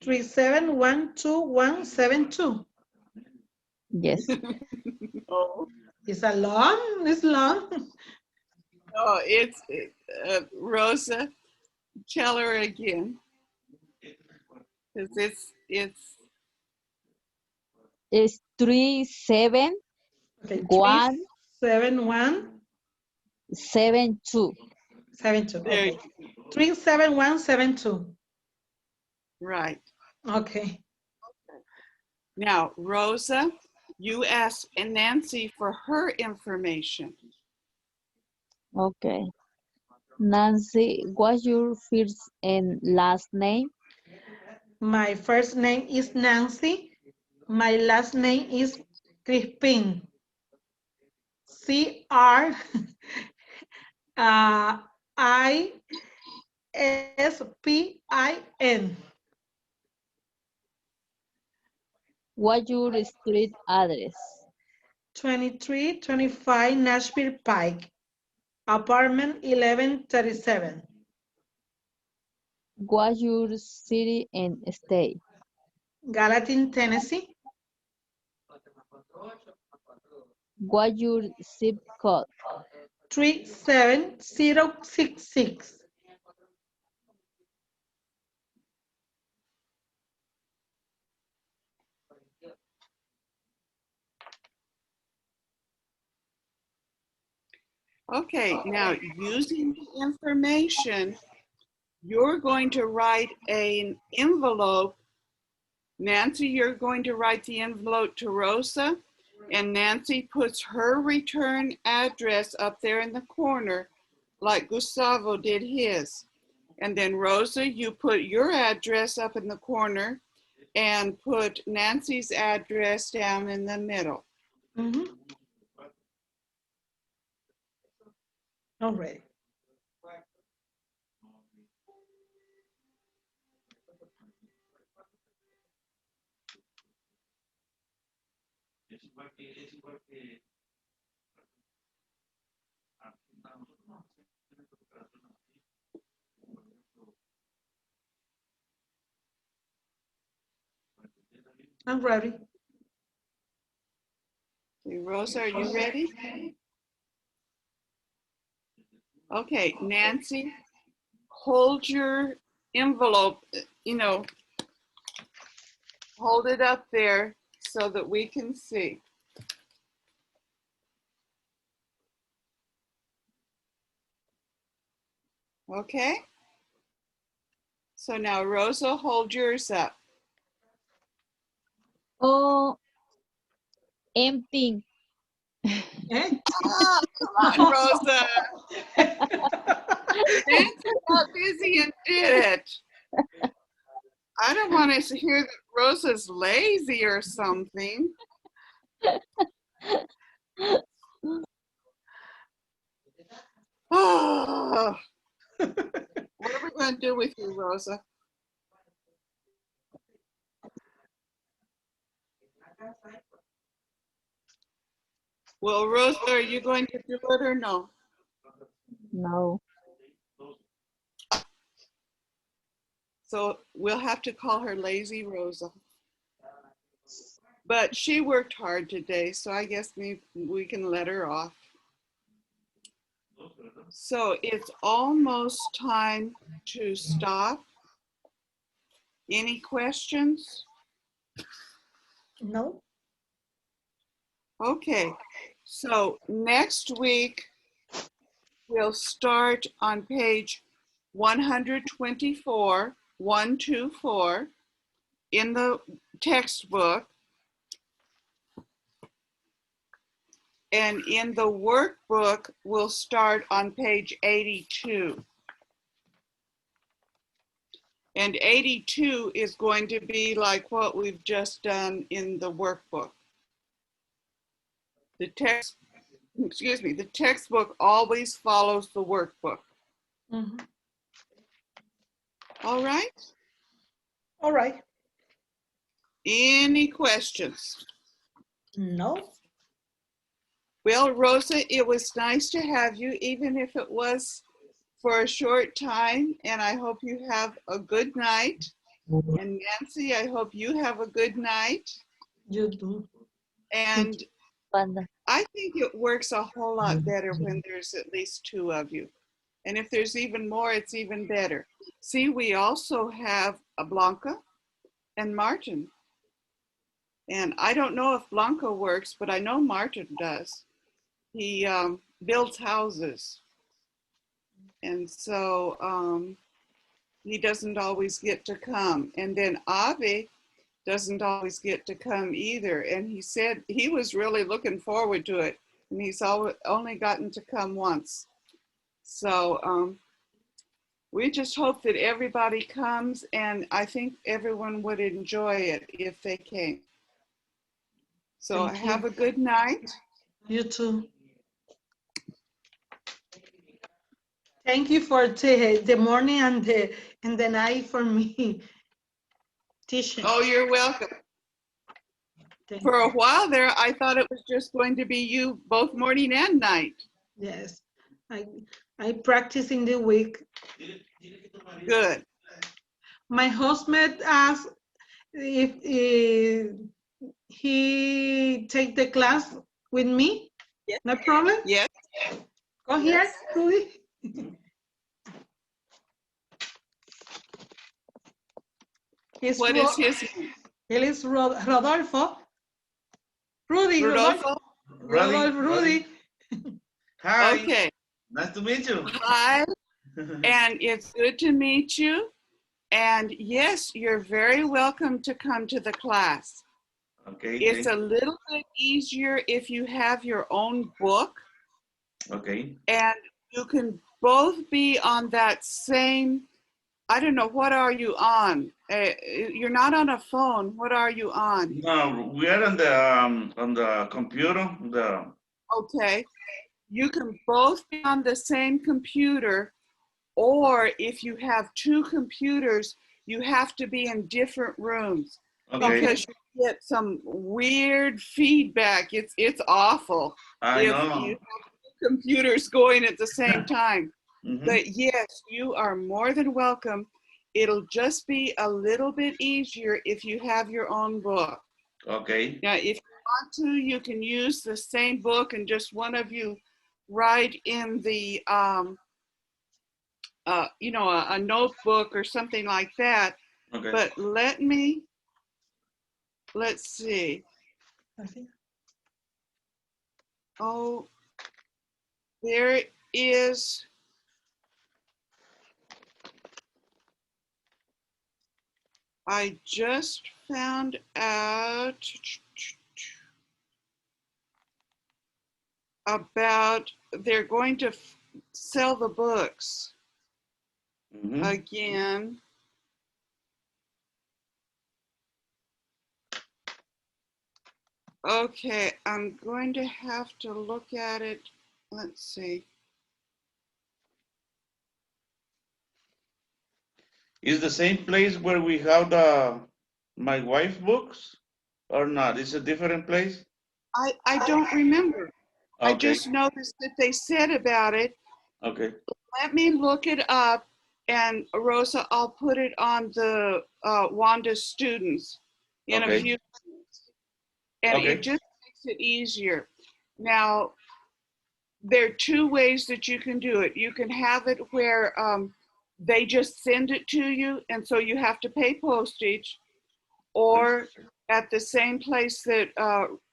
3712172. Yes. Oh, It's a long, it's long. oh it's Rosa. Tell her again, because it's It's 37172. Okay, 37172. there. Okay. 37172. Right Okay. now, Rosa, you asked Nancy for her information. Okay. Nancy, what's your first and last name? My first name is Nancy. My last name is Crispin. C-R I-S-P-I-N. What's your street address? 2325 Nashville Pike, apartment 1137. What's your city and state? Gallatin, Tennessee. What's your zip code? 37066. Okay, now using the information, you're going to write an envelope. Nancy, you're going to write the envelope to Rosa, and Nancy puts her return address up there in the corner, like Gustavo did his. And then Rosa, you put your address up in the corner and put Nancy's address down in the middle. Mm-hmm. All right. I'm ready. Okay, Rosa, are you ready? Okay, Nancy, hold your envelope, hold it up there so that we can see. Okay? So now Rosa, hold yours up. Oh, empty. Eh? Oh, come on, Rosa. Nancy got busy and did it. I don't want to hear that Rosa's lazy or something. Oh, what are we going to do with you, Rosa? Well, Rosa, are you going to do it or no? No. So we'll have to call her Lazy Rosa. But she worked hard today, so I guess maybe we can let her off. So it's almost time to stop. Any questions? No? Okay, so next week we'll start on page 124, 124 in the textbook. And in the workbook, we'll start on page 82. And 82 is going to be like what we've just done in the workbook. The textbook always follows the workbook. Mm-hmm. All right? All right. Any questions? No? Well, Rosa, it was nice to have you, even if it was for a short time, and I hope you have a good night. And Nancy, I hope you have a good night. You do. And Wanda. I think it works a whole lot better when there's at least two of you. And if there's even more, it's even better. See, we also have a Blanca and Martin. And I don't know if Blanca works, but I know Martin does. He builds houses. And so he doesn't always get to come. And then Avi doesn't always get to come either. And he said he was really looking forward to it. And he's only gotten to come once. So we just hope that everybody comes, and I think everyone would enjoy it if they came. So Thank have you. a good night. You too. Thank you for the morning and the night for me teaching. Oh, you're welcome. Thank For a you. while there, I thought it was just going to be you both morning and night. Yes, I practice in the week. Good. My husband asked if he take the class with me. Yes. No problem. Yes. Go here, Yes. Rudy. What is his name? Él es Rodolfo. Rudy, Rodolfo? Rodolfo, Rudy. Hi, Okay. nice to meet you. Hi, and it's good to meet you. And yes, you're very welcome to come to the class. Okay, It's a little bit easier if you have your own book, okay. and you can both be on that same, I don't know, what are you on? You're not on a phone. What are you on? No, we are on the computer. Okay. You can both be on the same computer, or if you have two computers, you have to be in different rooms. Okay. Because you get some weird feedback. It's awful I if know. you have two computers going at the same time. Mhm. But yes, you are more than welcome. It'll just be a little bit easier if you have your own book. Okay. Now, if you want to, you can use the same book and just one of you write in the, you know, a notebook or something like that. Okay. But let's see. Oh, there is, I just found out about, they're going to sell the books Mhm. again. Okay, I'm going to have to look at it. Let's see. Is the same place where we have my wife books or not? It's a different place? I don't remember. I Okay, just noticed that they said about it. okay, Let me look it up, and Rosa, I'll put it on the Wanda students in a okay, few minutes. And it okay, just makes it easier. Now, there are two ways that you can do it. You can have it where they just send it to you, and so you have to pay postage, or at the same place that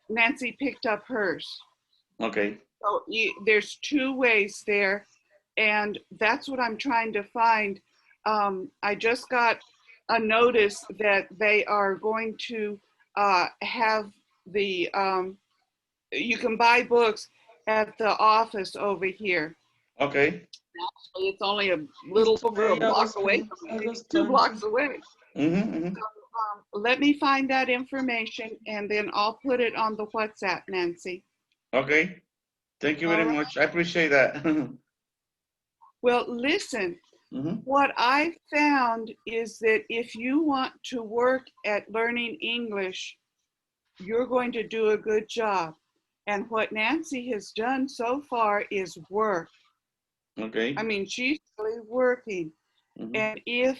Nancy picked up hers. okay, So there's two ways there, and that's what I'm trying to find. I just got a notice that they are going to have the, you can buy books at the office over here. okay. It's only a It's little over a today, block August, away from me, maybe August 2 blocks 20. away. Mm-hmm. Let me find that information, and then I'll put it on the WhatsApp, Nancy. Okay. Thank you All very right. much. I appreciate that. Well, listen, Mm-hmm. what I found is that if you want to work at learning English, you're going to do a good job. And what Nancy has done so far is work. Okay. I mean, she's really working. Mm-hmm. And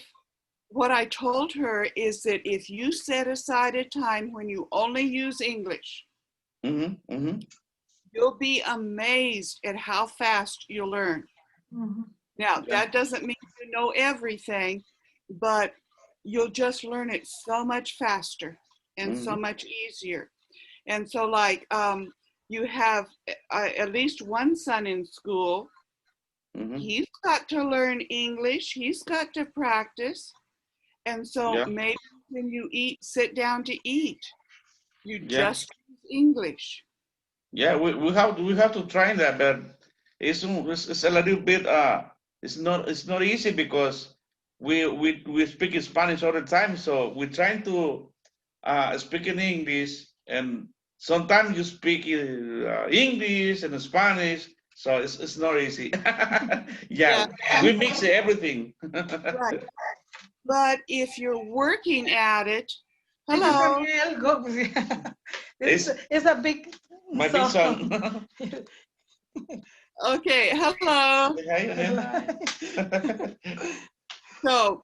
what I told her is that if you set aside a time when you only use English, Mm-hmm. Mm-hmm. you'll be amazed at how fast you learn. Mhm. Now, Yeah. that doesn't mean you know everything, but you'll just learn it so much faster and so Mm-hmm. much easier. And so like you have at least one son in school, Mm-hmm. he's got to learn English, he's got to practice. And so Yeah. maybe when you sit down to eat, you Yeah. just use English. Yeah. We have to try that, but it's a little bit it's not easy because we speak Spanish all the time, so we're trying to speak in English, and sometimes you speak English and Spanish, so it's not easy. Yeah, Yeah, we mix everything. right. But if you're working at it, This is hello, Daniel. Go. It's It's a big my big song. son. okay, hello. Hi, Daniel. So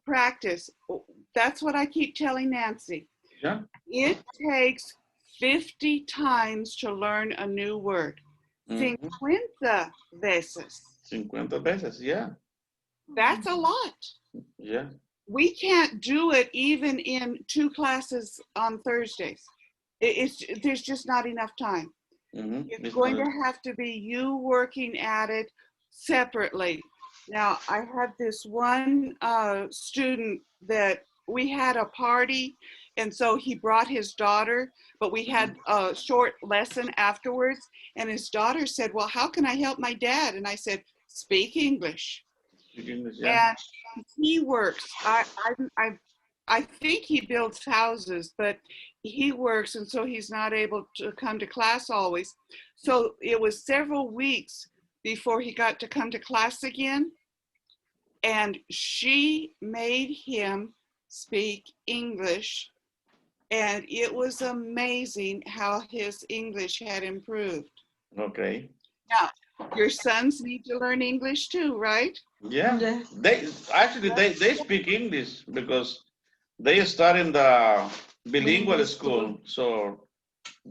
practice. That's what I keep telling Nancy. Yeah. It takes 50 times to learn a new word. Mhm. 50 veces. 50 veces, yeah, That's a lot. yeah, We can't do it even in 2 classes on Thursdays. There's just not enough time. It's It's going not, to have to be you working at it separately. Now, I had this one student that we had a party, and so he brought his daughter, but we had a short lesson afterwards, and his daughter said, well, how can I help my dad? And I said, speak English. speak English, yeah, And he works. I think he builds houses, but he works, and so he's not able to come to class always. So it was several weeks before he got to come to class again, and she made him speak English, and it was amazing how his English had improved. okay, Now, your sons need to learn English too, right? yeah. Yeah. They actually they speak English because they start in the bilingual Bilingual school, school. so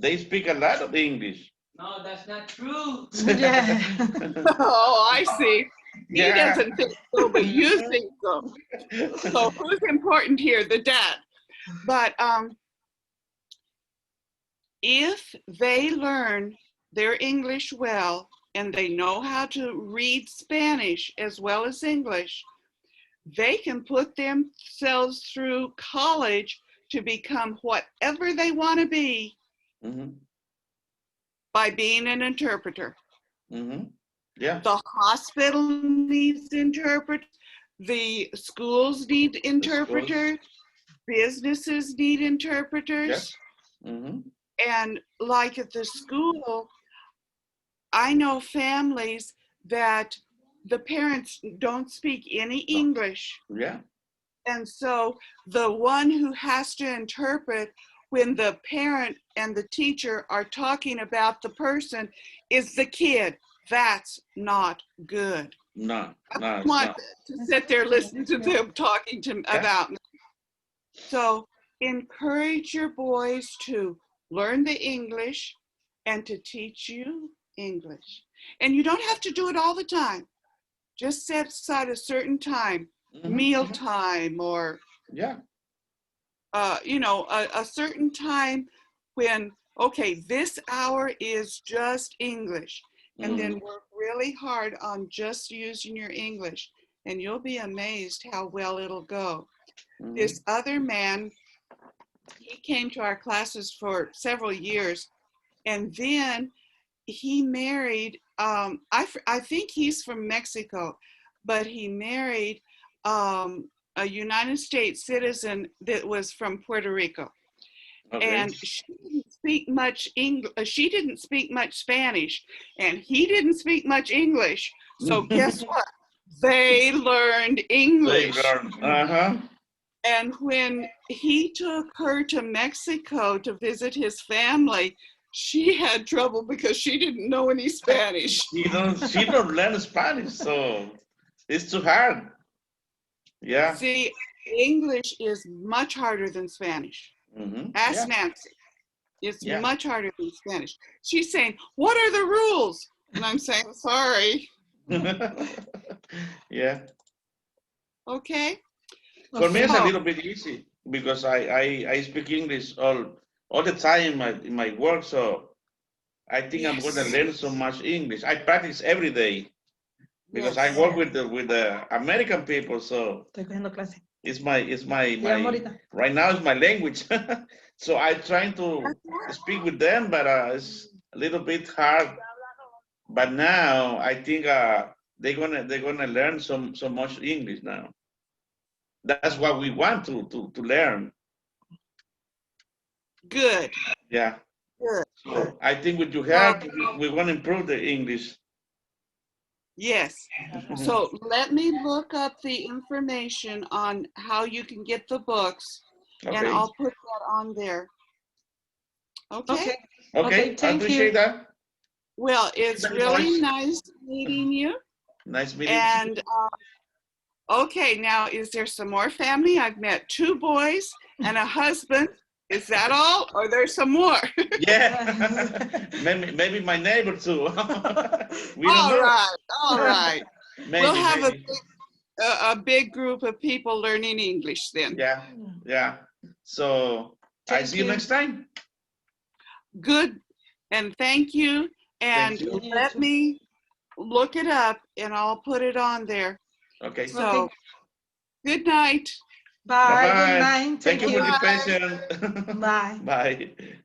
they speak a lot of English. No, that's not true. Yeah. Oh, I see. He Yeah. doesn't think so, but you think so. So who's important here? The dad. But if they learn their English well and they know how to read Spanish as well as English, they can put themselves through college to become whatever they want to be Mm-hmm. by being an interpreter. Mm-hmm. Yeah. The hospital needs interpreters. The schools need The schools. interpreters. Businesses need interpreters. Yes. Mm-hmm. And like at the school, I know families that the parents don't speak any English. Yeah. And so the one who has to interpret when the parent and the teacher are talking about the person is the kid. That's not good. No, I no, don't it's want not. to sit there listening to them talking to Yeah. about me. So encourage your boys to learn the English and to teach you English. And you don't have to do it all the time. Just set aside a certain time, meal time, or Yeah. you know, a certain time when, okay, this hour is just English. And then work really hard on just using your English. And you'll be amazed how well it'll go. This other man, he came to our classes for several years. And then he married, I think he's from Mexico, but he married a United States citizen that was from Puerto Rico. Okay. And she didn't speak much English. She didn't speak much Spanish, and he didn't speak much English. So guess what? They learned English. They learn. And when he took her to Mexico to visit his family, she had trouble because she didn't know any Spanish. She don't learn Spanish, so it's too hard. Yeah. See, English is much harder than Spanish. Ask Nancy. It's much harder than Spanish. She's saying, "What are the rules?" And I'm saying, "Sorry." Yeah. Okay. For me, it's a little bit easy because I speak English all the time in my work, so I think I'm going to learn so much English. I practice every day because I work with the American people, so Estoy cogiendo clase. it's my Llamo ahorita. right now it's my language. So I trying to speak with them, but it's a little bit hard. But now I think they're gonna learn so much English now. That's what we want to learn. Good. Yeah. Good. So I think with your help, we want to improve the English. Yes. So let me look up the information on how you can get the books, and Okay. I'll put that on there. Okay. Okay. I Thank appreciate you. that. Well, it's Very really much. nice meeting you. Nice meeting you. And okay, now is there some more family? I've met 2 boys and a husband. Is that all, or there's some more? Yeah. maybe my neighbor too. We don't All know. right, all right. Maybe, We'll have maybe. a big group of people learning English then. Yeah. So I see you next time. Good, and thank you. And Thank you. let me look it up, and I'll put it on there. Okay. So, good night. Bye. Good Bye-bye. night. Thank you for Bye. your patience. Bye. Bye.